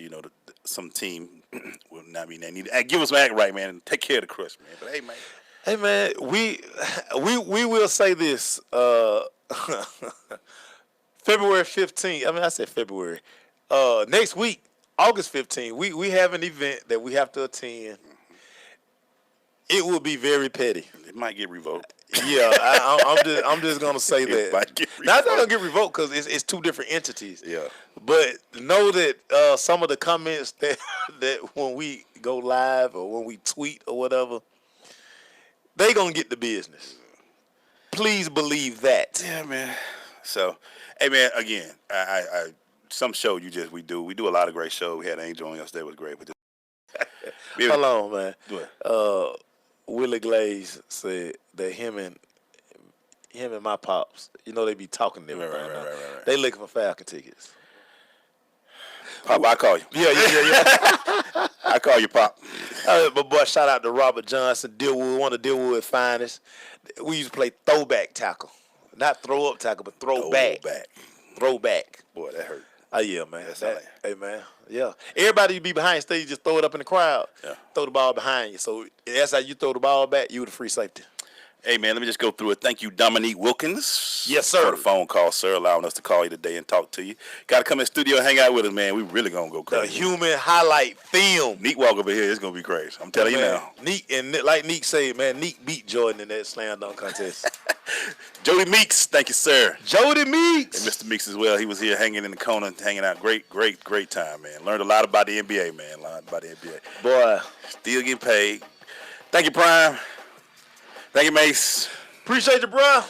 some team will not be they need to give us back right, man, and take care of the crush, man. But, hey, man. Hey, man, we will say this. February 15th. I said February. Next week, August 15th, we have an event that we have to attend. It will be very petty. It might get revoked. Yeah, I'm just gonna say that. Now, it's not gonna get revoked because it's 2 different entities. Yeah. But know that some of the comments that when we go live or when we tweet or whatever, they gonna get the business. Please believe that. Yeah, man. So, hey, man. Again, I some show we do a lot of great shows. We had Angel on yesterday, was great. But hold on, man. What? Willie Glaze said that him and my pops, they be talking to them right. They looking for Falcon tickets. Pop, I call you. Yeah. I call you, Pop. But boy, shout out to Robert Johnson, Dealwood, one of Dealwood's finest. We used to play throwback tackle, not throw up tackle, but throwback. Throwback. Boy, that hurt. Oh yeah, man. Hey man, yeah. Everybody be behind stage, just throw it up in the crowd. Yeah. Throw the ball behind you. So that's how you throw the ball back. You the free safety. Hey man, let me just go through it. Thank you, Dominique Wilkins. Yes, sir. For the phone call, sir, allowing us to call you today and talk to you. Got to come in the studio and hang out with us, man. We really gonna go crazy. The human highlight film. Neek walk over here. It's gonna be crazy. I'm telling you now. Neek and like Neek said, man, Neek beat Jordan in that slam dunk contest. Jodie Meeks, thank you, sir. Jodie Meeks. And Mr. Meeks as well. He was here hanging in the corner, hanging out. Great time, man. Learned a lot about the NBA, man. Boy. Still getting paid. Thank you, Prime. Thank you, Mace. Appreciate you, bro. Well,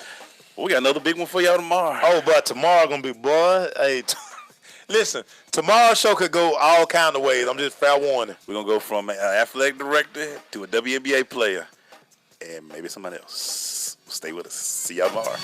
we got another big one for y'all tomorrow. Oh, but tomorrow gonna be, boy. Hey, listen, tomorrow's show could go all kind of ways. I'm just fair warning. We're gonna go from an athletic director to a WNBA player and maybe somebody else. Stay with us. See y'all tomorrow.